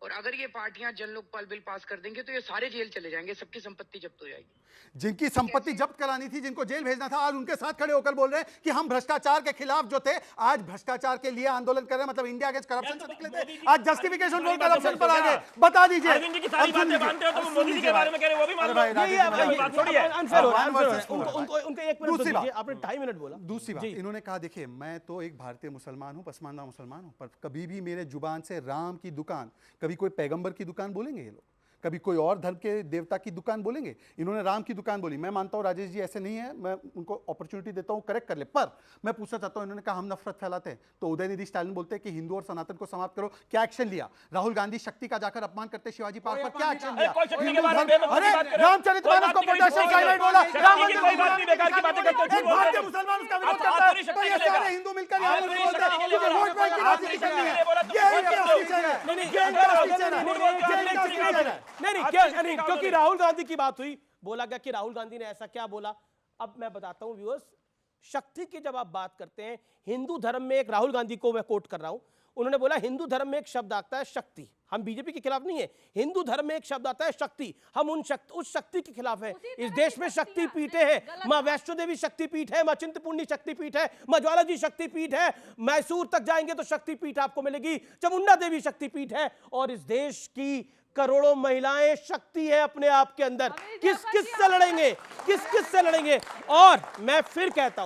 और अगर ये पार्टियां जन लोकपाल बिल पास कर देंगे तो ये सारे जेल चले जाएंगे, सबकी संपत्ति जब्त हो जाएगी। जिनकी संपत्ति जब्त करानी थी, जिनको जेल भेजना था, आज उनके साथ खड़े होकर बोल रहे हैं कि हम भ्रष्टाचार के खिलाफ जो थे, आज भ्रष्टाचार के लिए आंदोलन कर रहे हैं, मतलब इंडिया अगेंस्ट करप्शन से निकले थे, आज जस्टिफिकेशन फॉर करप्शन पर आ गए। बता दीजिए, अरविंद जी की सारी बातें मानते हो तो मोदी जी के बारे में कह रहे हो वो भी मान लो। बात छोड़िए, अनफेयर हो रहा है, One versus unfair हो रहा है। four। उनको एक मिनट दूसरी दीजिए, बात। आपने 2.5 मिनट बोला। दूसरी बात, इन्होंने कहा देखिए मैं तो एक भारतीय मुसलमान हूं, पसमानदा मुसलमान हूं, पर कभी भी मेरे जुबान से राम की दुकान, कभी कोई पैगंबर की दुकान बोलेंगे ये लोग, कभी कोई और धर्म के देवता की दुकान बोलेंगे? इन्होंने राम की दुकान बोली। मैं मानता हूं राजेश जी ऐसे नहीं है, मैं उनको अपॉर्चुनिटी देता हूं करेक्ट कर ले, पर मैं पूछना चाहता हूं, इन्होंने कहा हम नफरत फैलाते हैं, तो उदयनिधि स्टालिन बोलते हैं कि हिंदू और सनातन को समाप्त करो, क्या एक्शन लिया? राहुल गांधी शक्ति का जाकर अपमान करते शिवाजी पार्क पर, क्या एक्शन लिया? कोई शक्ति के हिंदू बारे में धर्म- बेमतलब अरे की बात कर रहे हो। रामचरितमानस को कोई बात प्रोटेक्शन नहीं, साइलेंट बोला, शक्ति राम की मंदिर कोई बात नहीं, बेकार की बातें करते हो, झूठ एक बोल रहे भारतीय हो। मुसलमान उसका विरोध आप करता आसुरी है, शक्ति तो ये के लिए सारे बोला। हिंदू मिलकर यहाँ पर आसुरी बोलते हैं, शक्ति के लिए मुझे बोला। वोट बैंक की आसुरी राजनीति शक्ति करनी के है। लिए बोला तो ये कोई इनके बात असली नहीं। चेहरा है। नहीं, ये इनका असली चेहरा है। नहीं, क्योंकि राहुल गांधी की बात हुई, बोला गया कि राहुल गांधी ने ऐसा क्या बोला। अब मैं बताता हूं व्यूअर्स, शक्ति की जब आप बात करते हैं, हिंदू धर्म में एक, राहुल गांधी को मैं कोट कर रहा हूं, उन्होंने बोला हिंदू धर्म में एक शब्द आता है शक्ति, हम बीजेपी के खिलाफ नहीं है, हिंदू धर्म में एक शब्द आता है शक्ति, हम उस शक्ति के खिलाफ है। इस देश में शक्ति पीठे हैं, मां वैष्णो देवी शक्ति पीठ है, मां चिंतपूर्णी शक्ति पीठ है, मां ज्वाला जी शक्ति पीठ है, मैसूर तक जाएंगे तो शक्ति पीठ आपको मिलेगी, चामुंडा देवी शक्ति पीठ है, और इस देश की करोड़ों महिलाएं शक्ति है अपने आप के अंदर। किस किस से लड़ेंगे, किस किस से लड़ेंगे? और मैं फिर कहता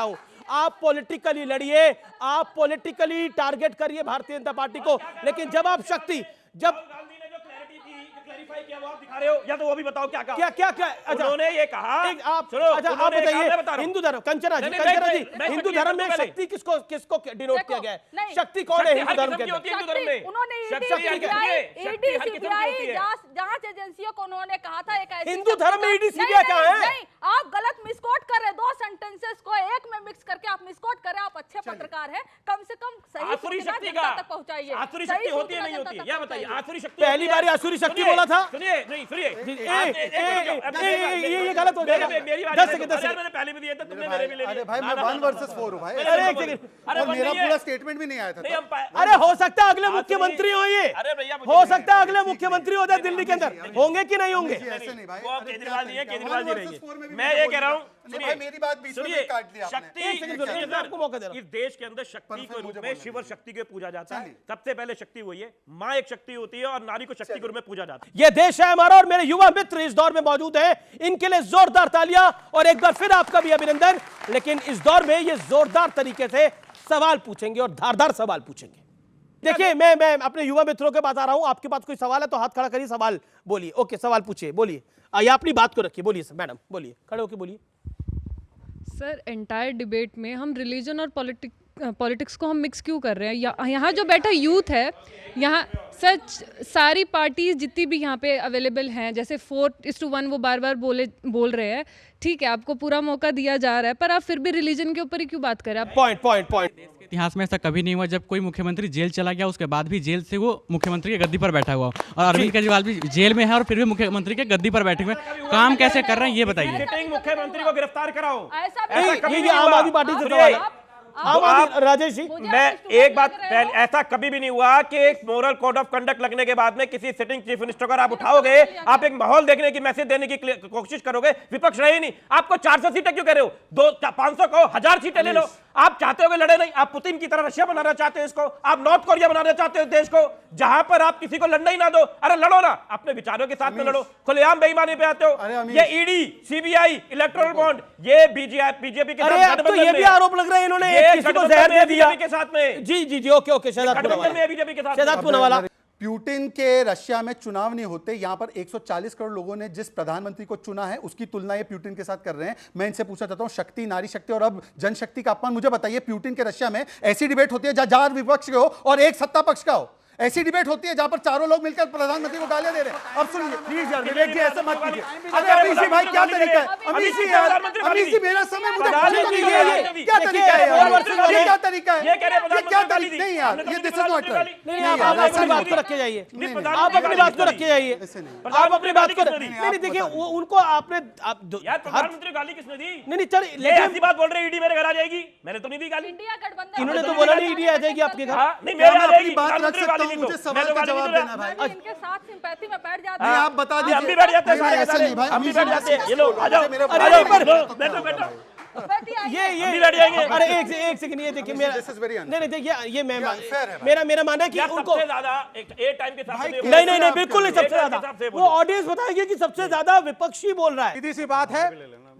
हूं आप पॉलिटिकली लड़िए, आप पॉलिटिकली टारगेट करिए भारतीय जनता पार्टी को, लेकिन जब आप शक्ति, जब गांधी ने जो क्लैरिटी थी, जो क्लैरिफाई किया वो आप दिखा रहे हो, या तो वो भी बताओ क्या कहा। क्या अच्छा, उन्होंने ये कहा, आप सुनो, अच्छा आप उन्होंने बताइए, कहा, मैं बता रहा हूं। हिंदू धर्म, कंचना जी, नहीं, हिंदू शक्ति धर्म में पहले। शक्ति किसको किसको डिनोट किया गया है? नहीं। शक्ति कौन है शक्ति हिंदू हर धर्म के किस्म की अंदर? होती है हिंदू धर्म में। उन्होंने शक्ति ईडी, हर किस्म की है। शक्ति हर किस्म की होती है। जांच एजेंसियों को उन्होंने कहा था एक ऐसी हिंदू शक्ति धर्म में का- ईडी, नहीं, सीबीआई नहीं, कहाँ है? नहीं, आप गलत मिसकोट कर रहे हैं, दो सेंटेंसेस को एक में मिक्स करके आप मिसकोट कर रहे हैं। आप अच्छे पत्रकार हैं, कम से कम सही आसुरी सूचना शक्ति जनता का तक पहुंचाइए। आसुरी सही शक्ति होती है सूचना नहीं जनता होती है? तक या बताइए, पहुंचाइए। आसुरी शक्ति पहली बार आसुरी शक्ति बोला था। सुनिए, नहीं सुनिए, ये गलत हो जाएगा। मेरी बात 10 सुनो। सेकंड, अरे 10 सेकंड। मैंने पहले भी दिए थे, तुमने मेरे भी ले लिए। अरे भाई मैं 1 वर्सेस 4 हूं भाई, अरे एक सेकंड, और मेरा नहीं है। पूरा स्टेटमेंट भी नहीं आया था नहीं, हम पा- अरे हो सकता है अगले मुख्यमंत्री हो ये, अरे भैया, मुझे हो नहीं सकता है अगले मुख्यमंत्री हो जाए दिल्ली के अंदर, होंगे कि नहीं होंगे? ऐसे नहीं भाई, वो अब अरे केजरीवाल नहीं है, क्या केजरीवाल जी तरीका? 1 versus 4 में रहेंगे। भी मैं मुझे ये बोल कह रहा हूँ, दिया। नहीं भाई मेरी बात बीच में सुनिए, काट दी आपने। शक्ति, एक सेकंड सुनिए, मैं आपको मौका दे रहा हूं। इस देश के अंदर शक्ति पर के फिर रूप मुझे में बोलने शिव और शक्ति को पूजा जाता है। चलिए। सबसे पहले शक्ति वही है, माँ एक शक्ति होती है और नारी को शक्ति के रूप में पूजा जाता है। ये देश है हमारा, और मेरे युवा मित्र इस दौर में मौजूद हैं, इनके लिए जोरदार तालियां, और एक बार फिर आपका भी अभिनंदन। लेकिन इस दौर में ये जोरदार तरीके से सवाल पूछेंगे और धारदार सवाल पूछेंगे। देखिए मैं अपने युवा मित्रों के बता रहा हूं, आपके पास कोई सवाल है तो हाथ खड़ा करिए, सवाल बोलिए। ओके, सवाल पूछिए, बोलिए। आइए अपनी बात को रखिए, बोलिए मैडम, बोलिए, खड़े होकर बोलिए। सर एंटायर डिबेट में हम रिलीजन और पॉलिटिक्स को हम मिक्स क्यों कर रहे हैं? यहाँ जो बैठा यूथ है, यहाँ सच सारी पार्टीज जितनी भी यहाँ पे अवेलेबल हैं, जैसे 4:1 वो बार बार बोल रहे हैं, ठीक है आपको पूरा मौका दिया जा रहा है, पर आप फिर भी रिलीजन के ऊपर ही क्यों बात कर रहे हैं? पॉइंट। इतिहास में ऐसा कभी नहीं हुआ जब कोई मुख्यमंत्री जेल चला गया उसके बाद भी जेल से वो मुख्यमंत्री की गद्दी पर बैठा हुआ, और अरविंद केजरीवाल भी जेल में है और फिर भी मुख्यमंत्री के गद्दी पर बैठे हुए हैं। काम कैसे कर रहे हैं ये बताइए। सिटिंग मुख्यमंत्री को गिरफ्तार कराओ। ऐसा भी नहीं, कभी ये नहीं आम हुआ। आदमी पार्टी से सुनिए, सवाल है। आम आदमी, राजेश जी, मैं एक बात पहले, ऐसा कभी भी नहीं हुआ कि एक मोरल कोड ऑफ कंडक्ट लगने के बाद में किसी सिटिंग चीफ मिनिस्टर को आप उठाओगे, आप एक माहौल देखने की, मैसेज देने की कोशिश करोगे, विपक्ष रहे ही नहीं। आपको 400 सीटें क्यों कह रहे हो? 500 को 1000 सीटें ले लो। आप चाहते हो कि लड़े नहीं, आप पुतिन की तरह रशिया बनाना चाहते हैं इसको, आप नॉर्थ कोरिया बनाना चाहते हो देश को, जहां पर आप किसी को लड़ना ही ना दो। अरे लड़ो ना, अपने विचारों के साथ में लड़ो, खुलेआम बेईमानी पे आते हो। ये ईडी, सीबीआई, इलेक्टोरल बॉन्ड, ये बीजेपी के अरे साथ अब तो ये भी आरोप लग रहे हैं, इन्होंने ये किसी को जहर दे दिया। बीजेपी के साथ में। जी, ओके, शहजाद गठबंधन में है बीजेपी के साथ। शहजाद पूनावाला। प्यूटिन के रशिया में चुनाव नहीं होते, यहां पर 140 करोड़ लोगों ने जिस प्रधानमंत्री को चुना है उसकी तुलना ये प्यूटिन के साथ कर रहे हैं। मैं इनसे पूछना चाहता हूं, शक्ति, नारी शक्ति और अब जनशक्ति का अपमान, मुझे बताइए प्यूटिन के रशिया में ऐसी डिबेट होती है जहां 4 विपक्ष के हो और 1 सत्ता पक्ष का हो? ऐसी डिबेट होती है जहां पर चारों लोग मिलकर प्रधानमंत्री को गालियां दे रहे हैं। अब सुनिए प्लीज यार, विवेक जी ऐसे मत कीजिए। अरे अमीश जी भाई क्या तरीका है? अमीश जी यार, अमीश जी मेरा समय मुझे क्या तरीका है यार? ये क्या तरीका है? ये कह रहे हैं ये क्या तरीका? नहीं यार, ये दिस इज नॉट राइट। नहीं, आप अपनी बात को रख के जाइए, आप अपनी बात को रख के जाइए, आप अपनी बात को नहीं, देखिए उनको आपने यार प्रधानमंत्री गाली किसने दी? नहीं चल, ये लेकिन ऐसी बात बोल रहे ईडी मेरे घर आ जाएगी, मैंने तो नहीं दी गाली। इंडिया गठबंधन इन्होंने तो बोला नहीं ईडी आ जाएगी आपके घर। हाँ, नहीं मेरे आ मैं जाएगी, अपनी बात रख प्रधानमंत्री सकता राजनीति मुझे तो सवाल मैं तो का राजनीति जवाब तो- देना भाई। मैं इनके साथ सिंपैथी में बैठ जाती नहीं, हूँ। आप बता हम दीजिए। भी बैठ जाते हैं नहीं, सारे के ऐसा सारे। नहीं भाई, हम भी हम बैठ भी जाते हैं। ये लो आ जाओ मेरे आ जाओ मेरे- लो, बैठो बैठो बैठी आइए। ये हम भी बैठ जाएंगे। अरे एक सेकंड, ये देखिए मेरा This is very unfair. नहीं देखिए ये मैं unfair है भाई। मेरा मानना है कि क्या उनको सबसे ज्यादा एक टाइम के साथ भाई, में- नहीं नहीं नहीं आप बिल्कुल नहीं कर सबसे रहे हो। ज्यादा एक हिसाब से वो बोलो। ऑडियंस बताएगी कि सबसे ज्यादा विपक्षी बोल रहा है। सीधी सी बात है,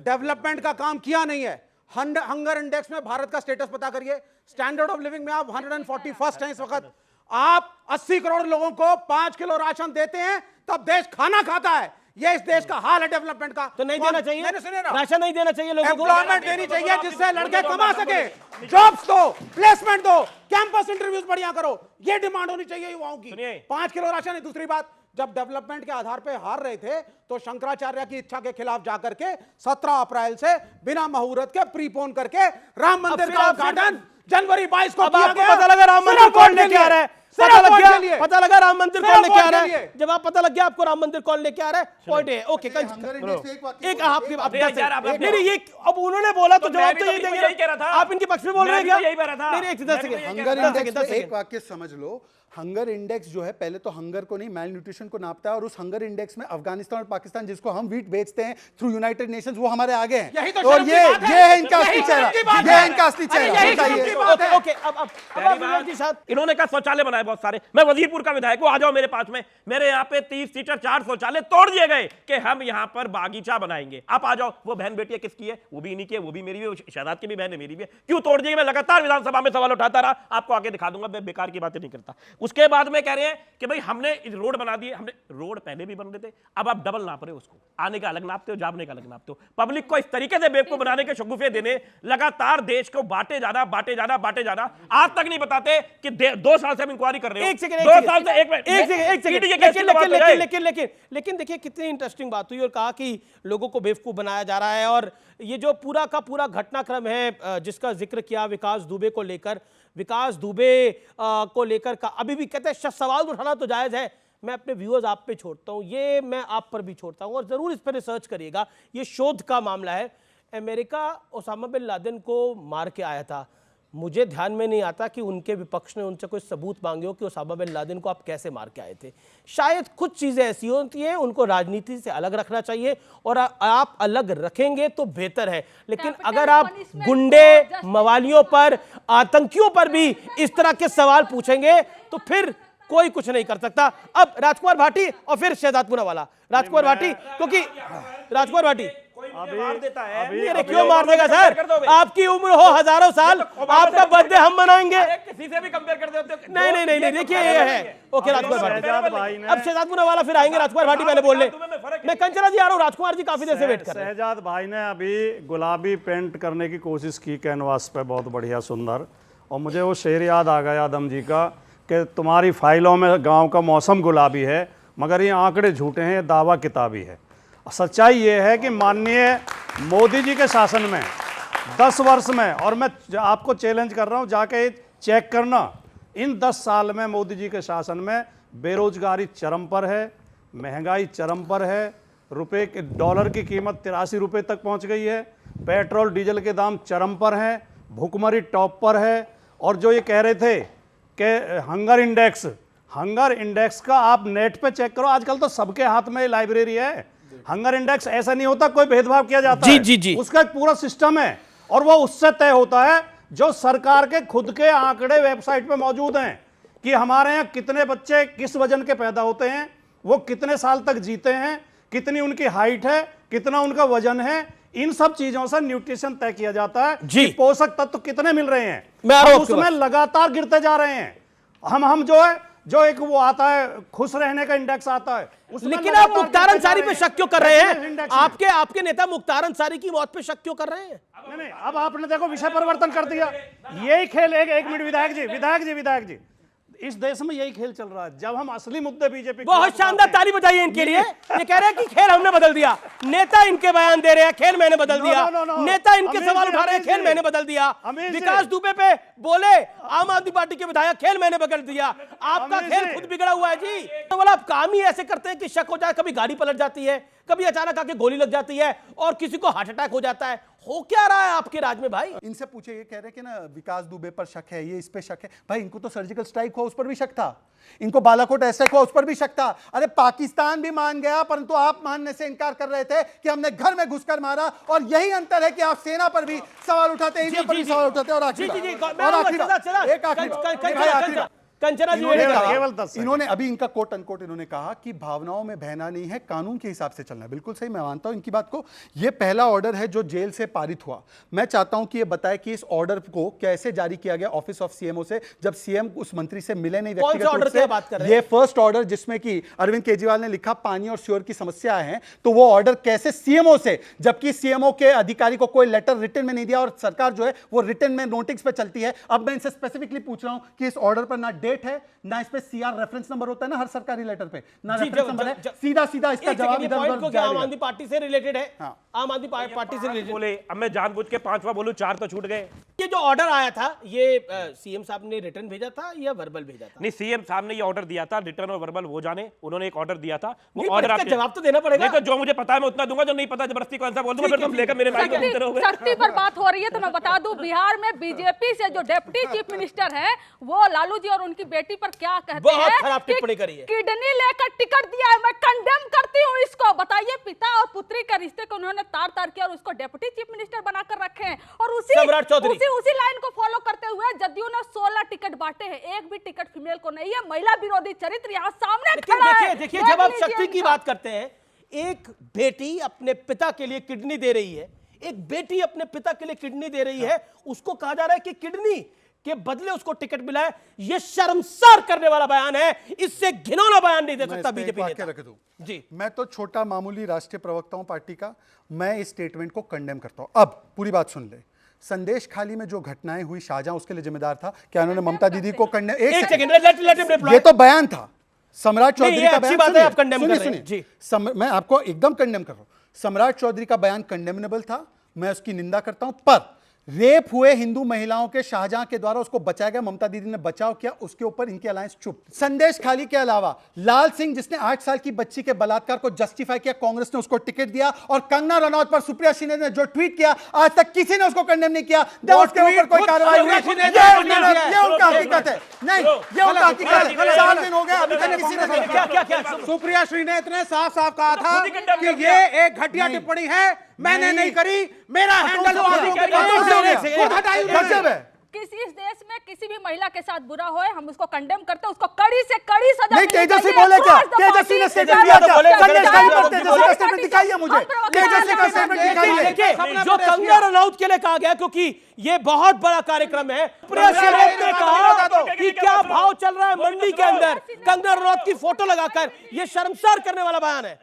डेवलपमेंट का काम किया नहीं है। हंगर इंडेक्स में भारत का स्टेटस पता करिए, स्टैंडर्ड ऑफ लिविंग में आप 141st हैं इस वक्त। आप 80 करोड़ लोगों को 5 किलो राशन देते हैं, तब देश खाना खाता है। ये इस देश का हाल है डेवलपमेंट का। तो नहीं देना चाहिए, नहीं, सुनिए ना, राशन नहीं देना चाहिए लोगों को। एम्प्लॉयमेंट देनी चाहिए जिससे लड़के कमा सके, जॉब्स दो, प्लेसमेंट दो, कैंपस इंटरव्यूज बढ़िया करो, ये डिमांड होनी चाहिए युवाओं की। सुनिए। 5 किलो राशन है। दूसरी बात, जब डेवलपमेंट के आधार पे हार रहे थे तो शंकराचार्य की इच्छा के खिलाफ जाकर के 17 अप्रैल से बिना मुहूर्त के प्रीपोन करके राम मंदिर फिर का आप- उद्घाटन जनवरी 22 को अब किया आपको गया। पता लगा राम मंदिर सिर्फ कौन वोट के लेके आ रहा है, लिए, सिर्फ वोट के लिए। पता लगा राम मंदिर सिर्फ कौन लेके आ वोट रहा के है। लिए। जब आप पता लग गया आपको राम मंदिर कौन लेके आ रहा है, पॉइंट है। ओके हंगर इंडेक्स पे एक वाक्य एक बोलो, आपके एक आप वाक्य। दस यार, आप- नहीं नहीं ये अब उन्होंने बोला तो तो मैं जवाब भी तो तो यही बिल्कुल देंगे यही कह रहा था। ना। आप इनके पक्ष में बोल मैं रहे हैं भी क्या? तो यही कह रहा था। नहीं नहीं 10 मैं भी तो सेकंड यही हंगर 10 इंडेक्स सेकंड 10 पे एक सेकंड वाक्य समझ लो। हंगर इंडेक्स जो है पहले तो हंगर को नहीं मैल न्यूट्रिशन को नापता है, और उस हंगर इंडेक्स में अफगानिस्तान और पाकिस्तान जिसको हम वीट बेचते हैं थ्रू यूनाइटेड नेशंस वो हमारे आगे हैं। यही तो और शर्म की ये बात है। ये है इनका यही असली शर्म चेहरा, की बात ये है। है इनका असली अरे चेहरा। यही शर्म बताइए। की बात है। ओके अब पहली आप बात, के साथ इन्होंने कहा शौचालय बनाए बहुत सारे। मैं वजीरपुर का विधायक हूं, आ जाओ मेरे पास में। मेरे यहाँ पे 30 सीटर 4 शौचालय तोड़ दिए गए कि हम यहाँ पर बागीचा बनाएंगे। आप आ जाओ। वो बहन बेटी है किसकी है? वो भी इन्हीं की है, वो भी मेरी भी है, शहजाद की भी बहन है, मेरी भी है। क्यों तोड़ दिए? मैं लगातार विधानसभा में सवाल उठाता रहा, आपको आगे दिखा दूंगा, मैं बेकार की बातें नहीं करता। उसके बाद में कह रहे हैं कि भाई हमने रोड बना दिए। हमने रोड पहले भी बन रहे थे, अब आप डबल नाप रहे हो उसको। आने का अलग नापते हो, जाने का अलग नापते हो। पब्लिक को इस तरीके से बेवकूफ बनाने के शगुफे देने, लगातार देश को बांटे जाना बांटे जाना बांटे जाना। आज तक नहीं बताते कि 2 साल से हम इंक्वायरी कर रहे हो। एक सेकंड 2 साल से एक लेकिन देखिए कितनी इंटरेस्टिंग बात हुई और कहा कि लोगों को बेवकूफ बनाया जा रहा है। और ये जो पूरा का पूरा घटनाक्रम है जिसका जिक्र किया विकास दुबे को लेकर, विकास दुबे को लेकर का अभी भी कहते हैं सवाल उठाना तो जायज है। मैं अपने व्यूअर्स आप पे छोड़ता हूं, ये मैं आप पर भी छोड़ता हूं और जरूर इस पर रिसर्च करिएगा। ये शोध का मामला है। अमेरिका ओसामा बिन लादेन को मार के आया था। मुझे ध्यान में नहीं आता कि उनके विपक्ष ने उनसे कोई सबूत मांगे हो कि ओसामा बिन लादेन को आप कैसे मार के आए थे। शायद कुछ चीज़ें ऐसी होती हैं उनको राजनीति से अलग रखना चाहिए और आप अलग रखेंगे तो बेहतर है। लेकिन Capital अगर आप punishment गुंडे, for justice मवालियों पर, आतंकियों पर भी इस तरह के सवाल पूछेंगे तो फिर कोई कुछ नहीं कर सकता। अब राजकुमार भाटी और फिर शहजाद पूनावाला। राजकुमार भाटी, क्योंकि राजकुमार भाटी मार देता है। अरे क्यों मार देगा सर? आपकी उम्र हो हजारों साल, आपका बर्थडे हम मनाएंगे। किसी से भी कंपेयर कर देते हो। नहीं नहीं नहीं नहीं देखिए ये है। ओके राजकुमार भाटी, शहजाद भाई ने अब शहजाद पूनावाला फिर आएंगे। राजकुमार भाटी पहले बोल ले। मैं कंचना जी आ रहा हूँ, राजकुमार जी काफी देर से वेट कर रहे हैं। शहजाद भाई ने अभी गुलाबी पेंट करने की कोशिश की कैनवास पे, बहुत बढ़िया सुंदर। और मुझे वो शेर याद आ गया आदम जी का कि तुम्हारी फाइलों में गांव का मौसम गुलाबी है मगर ये आंकड़े झूठे हैं, ये दावा किताबी है। सच्चाई ये है कि माननीय मोदी जी के शासन में 10 वर्ष में, और मैं आपको चैलेंज कर रहा हूँ जाके चेक करना, इन 10 साल में मोदी जी के शासन में बेरोजगारी चरम पर है, महंगाई चरम पर है, रुपए के डॉलर की कीमत 83 रुपये तक पहुंच गई है, पेट्रोल डीजल के दाम चरम पर हैं, भुखमरी टॉप पर है। और जो ये कह रहे थे कि हंगर इंडेक्स का आप नेट पे चेक करो, आजकल तो सबके हाथ में लाइब्रेरी है। हंगर इंडेक्स ऐसा नहीं होता कोई भेदभाव किया जाता है, जी। उसका एक पूरा सिस्टम है और वो उससे तय होता है जो सरकार के खुद के आंकड़े वेबसाइट पे मौजूद हैं कि हमारे यहाँ कितने बच्चे किस वजन के पैदा होते हैं, वो कितने साल तक जीते हैं, कितनी उनकी हाइट है, कितना उनका वजन है। इन सब चीजों से न्यूट्रिशन तय किया जाता है जी। कि पोषक तत्व कितने मिल रहे हैं। मैं आ रहा हूं उसमें लगातार गिरते जा रहे हैं। हम जो एक वो आता है खुश रहने का इंडेक्स आता है, उसमें लेकिन आप लगातार मुख्तार गिरते जा अंसारी रहे पे हैं। शक क्यों कर रहे हैं? इंडेक्स में। आपके नेता मुख्तार अंसारी की मौत पे शक क्यों कर रहे हैं? नहीं, अब आपने देखो विषय परिवर्तन कर दिया। यही खेल एक मिनट विधायक जी इस देश में यही खेल चल रहा है। जब हम असली मुद्दे बीजेपी बहुत शानदार ताली बजाइए इनके लिए। ये कह रहे हैं कि खेल हमने बदल दिया। नेता इनके बयान दे रहे हैं, खेल मैंने बदल दिया। नो। नेता इनके अमीर सवाल जी, उठा रहे हैं, अमीर खेल जी। मैंने बदल दिया। अमीर जी। विकास दुबे पे बोले आम आदमी पार्टी के विधायक, खेल मैंने बदल दिया। आपका अमीर खेल जी। खुद बिगड़ा हुआ है जी। तो बोला आप काम ही ऐसे करते हैं कि शक हो जाए, कभी गाड़ी पलट जाती है, कभी अचानक आके गोली लग जाती है और किसी को हार्ट अटैक हो जाता है। हो क्या रहा है आपके राज में भाई? इनसे पूछे, ये कह रहे हैं कि ना विकास दुबे पर शक है, ये इस पे शक है। भाई इनको तो सर्जिकल स्ट्राइक हुआ उस पर भी शक था, इनको बालाकोट एस्ट्राइक हुआ उस पर भी शक था। अरे पाकिस्तान भी मान गया, परंतु आप मानने से इनकार कर रहे थे कि हमने घर में घुसकर मारा। और यही अंतर है कि आप सेना पर भी सवाल उठाते हैं, इंडिया पर भी सवाल उठाते हैं। और कंचना जी इन्होंने अभी इनका कोट अनकोट इन्होंने कहा कि भावनाओं में बहना नहीं है, कानून के हिसाब से चलना है। बिल्कुल सही, मैं मानता हूं इनकी बात को। यह पहला ऑर्डर है जो जेल से पारित हुआ। मैं चाहता हूं कि यह बताए कि इस ऑर्डर को कैसे जारी किया गया ऑफिस ऑफ सीएमओ से, जब सीएम उस मंत्री से मिले नहीं व्यक्तिगत रूप से। बात कर रहे हैं? यह फर्स्ट ऑर्डर जिसमें कि अरविंद केजरीवाल ने लिखा पानी और श्योर की समस्या है, तो वो ऑर्डर कैसे सीएमओ से, जबकि सीएमओ के अधिकारी को कोई लेटर रिटन में नहीं दिया और सरकार जो है वो रिटन में नोटिस पे चलती है। अब मैं इनसे स्पेसिफिकली पूछ रहा हूं कि इस ऑर्डर पर ना डेट है, ना इस पे सीआर रेफरेंस नंबर होता है ना हर सरकारी लेटर पे, ना रेफरेंस नंबर है। सीधा सीधा इसका जवाब इधर उधर। आम आदमी पार्टी से रिलेटेड है? हाँ। आम आदमी पार्टी से रिलेटेड बोले। अब मैं जानबूझ के 5वां बोलूं, 4 तो छूट गए। ये जो ऑर्डर आया था, ये सीएम साहब ने रिटर्न भेजा था या वर्बल भेजा था? नहीं, सीएम साहब ने ये ऑर्डर दिया था, रिटर्न और वर्बल वो जाने। उन्होंने एक ऑर्डर दिया था, वो ऑर्डर ऑर्डर जवाब तो देना पड़ेगा। नहीं तो जो मुझे पता है मैं उतना दूंगा, जो नहीं पता जबरदस्ती कौन सा बोल दूंगा, फिर तुम लेकर मेरे माइक पे रहोगे। शक्ति पर बात हो रही है तो मैं बता दूं, बिहार में बीजेपी से जो डिप्टी चीफ मिनिस्टर है वो लालू जी और उनकी बेटी पर क्या कहते हैं? बहुत खराब टिप्पणी करी है। किडनी लेकर टिकट दिया है। मैं कंडेम करती हूँ इसको। बताइए, पिता और पुत्री के रिश्ते को उन्होंने तार तार किया और उसको डिप्टी चीफ मिनिस्टर बनाकर रखे हैं। और उसी लाइन को फॉलो करते हुए जदयू ने 16 टिकट बांटे हैं, एक भी टिकट फीमेल को नहीं है। महिला विरोधी चरित्र यहाँ सामने खड़ा है। देखिए, जब आप शक्ति की बात करते हैं, एक बेटी अपने पिता के लिए किडनी दे रही है, एक बेटी अपने पिता के लिए किडनी दे रही है, उसको कहा जा रहा है कि किडनी के बदले उसको टिकट मिला है। यह शर्मसार करने वाला बयान है। इससे घिनौना बयान नहीं दे सकता बीजेपी नेता। रख दूं जी, मैं तो छोटा मामूली राष्ट्रीय प्रवक्ता हूं पार्टी का, मैं इस स्टेटमेंट को कंडेम करता हूं। अब पूरी बात सुन ले। संदेश खाली में जो घटनाएं हुई, शाहजहां उसके लिए जिम्मेदार था क्या? उन्होंने ममता दीदी को कंडेम, एक सेकंड, ये तो बयान था सम्राट चौधरी का बयान। बात है, आप कंडेम कर रहे हैं जी। मैं आपको एकदम कंडेम कर रहा हूं। सम्राट चौधरी का बयान कंडेमनेबल था, मैं उसकी निंदा करता हूं। पर रेप हुए हिंदू महिलाओं के शाहजहां के द्वारा उसको बचाया गया, ममता दीदी ने बचाव किया, उसके ऊपर इनकी अलायंस चुप। संदेश खाली के अलावा लाल सिंह जिसने 8 साल की बच्ची के बलात्कार को जस्टिफाई किया, कांग्रेस ने उसको टिकट दिया। और कंगना रनौत पर सुप्रिया शिंदे ने जो ट्वीट किया, आज तक किसी ने उसको कंडेम नहीं किया। उसके ऊपर कोई कार्रवाई हुई? ये उनका हकीकत है। नहीं, ये उनका हकीकत है। 4 दिन हो गए, अभी तक किसी ने क्या सुप्रिया श्री ने इतने साफ साफ कहा था कि ये एक घटिया टिप्पणी है, मैंने नहीं करी, मेरा हैंडल किसी इस देश में किसी भी महिला के साथ बुरा होए हम उसको कंडेम करते हैं, उसको कड़ी से कड़ी सजा नहीं। तेजस्वी बोले क्या? तेजस्वी ने स्टेटमेंट दिया क्या? संदेश खाली पर तेजस्वी का स्टेटमेंट दिखाइए मुझे, तेजस्वी का स्टेटमेंट दिखाइए। देखिए, जो कंगना रनौत के लिए कहा गया, क्योंकि ये बहुत बड़ा कार्यक्रम है। प्रिया शिंदे ने कहा कि क्या भाव चल रहा है मंडी के अंदर, कंगना रनौत की फोटो लगाकर, ये शर्मसार करने वाला बयान है।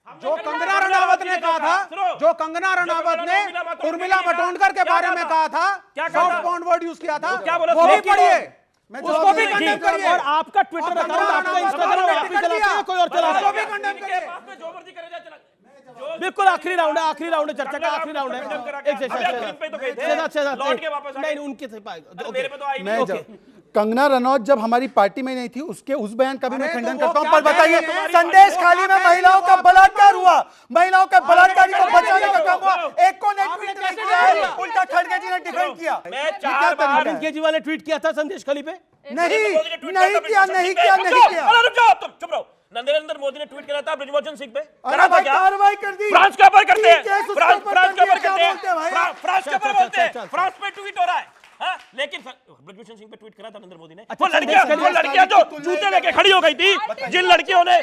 जो कंगना रनावत ने कहा था, जो कंगना रनावत ने उर्मिला मातोंडकर के बारे में कहा था, सॉफ्ट पॉइंट वर्ड यूज किया था, क्या बोला? वो भी पढ़िए, उसको भी कंडेम करिए। और आपका ट्विटर अकाउंट, आपका इंस्टाग्राम आप ही चलाते हैं, कोई और चला रहा है? बिल्कुल आखिरी राउंड है, आखिरी राउंड है चर्चा का, आखिरी राउंड है। नहीं, उनके से पाएगा। कंगना रनौत जब हमारी पार्टी में नहीं थी, उसके उस बयान का भी मैं खंडन करता हूं। पर बताइए, संदेश खाली में महिलाओं का बलात्कार हुआ, महिलाओं का बलात्कारी को बचाने का काम हुआ, एक को ने ट्वीट नहीं किया, उल्टा खड़गे जी ने डिफेंड किया। अरविंद केजरीवाल ने ट्वीट किया था संदेश खाली पे? नहीं किया। चुप रहो। नरेंद्र मोदी ने ट्वीट किया था ब्रिजमोहन सिंह पे, कार्रवाई कर दी। फ्रांस के ऊपर करते हैं, फ्रांस के ऊपर करते हैं, फ्रांस के ऊपर बोलते हैं, फ्रांस पे ट्वीट हो रहा है। हाँ, लेकिन ब्रिजभूषण सिंह पे ट्वीट करा था नरेंद्र मोदी ने। वो लड़कियां जो जूते लेके खड़ी हो गई थी, जिन लड़कियों ने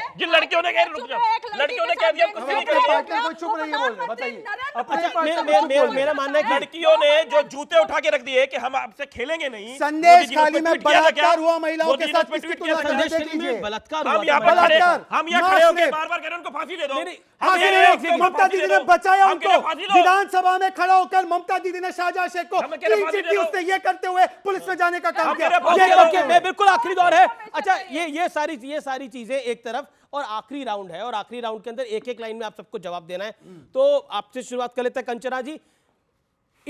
कह दिया कुछ नहीं करेंगे। कोई चुप नहीं बोल रहे, बताइए। मेरा मानना है कि लड़कियों ने जो जूते उठा के रख दिए कि हम आपसे खेलेंगे नहीं। संदेश खाली में बलात्कार हुआ महिलाओं के साथ, किसकी तुलना संदेश खाली में बलात्कार हम यहाँ पर खड़े, हम यहाँ खड़े होकर बार-बार कह रहे हैं उनको फांसी दे दो। ममता दीदी ने बचाया उनको, विधानसभा में खड़ा होकर ममता दीदी ने शाहजहां शेख को क्लीन चिट दी, उसने ये करते हुए पुलिस में जाने का काम किया। मैं बिल्कुल आखिरी दौर है। अच्छा, ये सारी चीजें एक तरफ, और आखिरी राउंड है, और आखिरी राउंड के अंदर एक एक लाइन में आप सबको जवाब देना है। तो आपसे शुरुआत कर लेते हैं कंचना जी।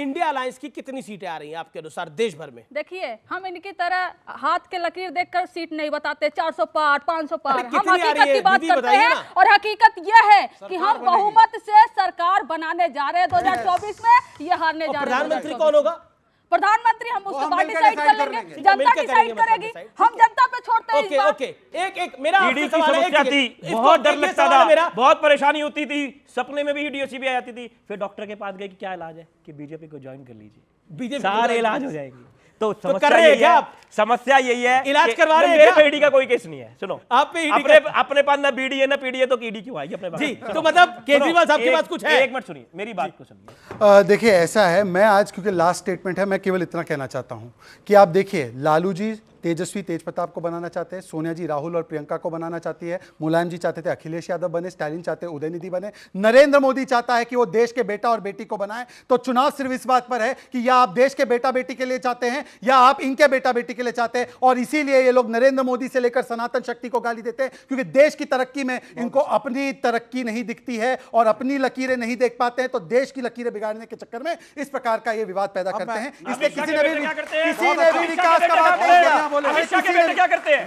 इंडिया अलायंस की कितनी सीटें आ रही हैं आपके अनुसार देश भर में? देखिए, हम इनकी तरह हाथ के लकीर देखकर सीट नहीं बताते, 400 पार 500 पार, हम कितनी आ रही हकीकत है? की बात दीदी करते बताइए हैं। ना। और हकीकत यह है कि हम बहुमत से सरकार बनाने जा रहे हैं 2024 में, ये हारने और जा रहे हैं। प्रधानमंत्री कौन होगा? प्रधानमंत्री हम उसको पार्टी साइड कर लेंगे, जनता मिलकर डिसाइड करेंगे, करेगी, मतलब हम जनता पे छोड़ते हैं इस ओके बार। ओके, एक मेरा ईडी आपसे की सवाल है, समस्या एक- थी, इसको- बहुत डर एक ये लगता सवाल है था, मेरा। बहुत परेशानी होती थी, सपने में भी ईडी सीबीआई आती थी, फिर डॉक्टर के पास गए कि क्या इलाज है, कि बीजेपी को ज्वाइन कर लीजिए, बीजेपी सारे इलाज हो जाएंगे। तो कर समस्या रहे हैं यही क्या है, आप? समस्या यही है, इलाज कि करवा रहे हैं मेरे क्या? पे ईडी का कोई केस नहीं है। सुनो, आप पे ईडी अपने पास ना बीडी है ना पीडी है, तो ईडी क्यों आएगी अपने पास? जी, तो मतलब केजरीवाल साहब के पास कुछ है? एक मिनट सुनिए, मेरी बात को सुनिए। देखिए ऐसा है, मैं आज क्योंकि लास्ट स्टेटमेंट है, मैं केवल इतना कहना चाहता हूं कि आप देखिए, लालू जी तेजस्वी तेजप्रताप को बनाना चाहते हैं, सोनिया जी राहुल और प्रियंका को बनाना चाहती है, मुलायम जी चाहते थे अखिलेश यादव बने, स्टालिन चाहते हैं उदयनिधि बने, नरेंद्र मोदी चाहता है कि वो देश के बेटा और बेटी को बनाए। तो चुनाव सिर्फ इस बात पर है कि या आप देश के बेटा बेटी के लिए चाहते हैं या आप इनके बेटा बेटी के लिए चाहते हैं। और इसीलिए ये लोग नरेंद्र मोदी से लेकर सनातन शक्ति को गाली देते हैं, क्योंकि देश की तरक्की में इनको अपनी तरक्की नहीं दिखती है और अपनी लकीरें नहीं देख पाते हैं, तो देश की लकीरें बिगाड़ने के चक्कर में इस प्रकार का ये विवाद पैदा करते हैं। इसलिए किसी ने भी विकास का बात नहीं किया। क्या करते हैं?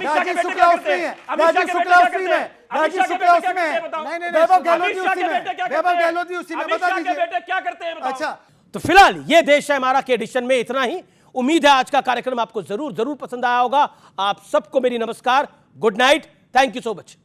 राजीव शुक्ला उसमें है, राजीव शुक्ला उसमें है, राजीव शुक्ला उसमें है, वैभव गहलोत जी उसी में, वैभव गहलोत जी उसी में, बता दीजिए बेटे क्या करते हैं? अच्छा। तो फिलहाल ये देश है हमारा के एडिशन में इतना ही। उम्मीद है आज का कार्यक्रम आपको जरूर पसंद आया होगा। आप सबको मेरी नमस्कार, good night, thank you so much.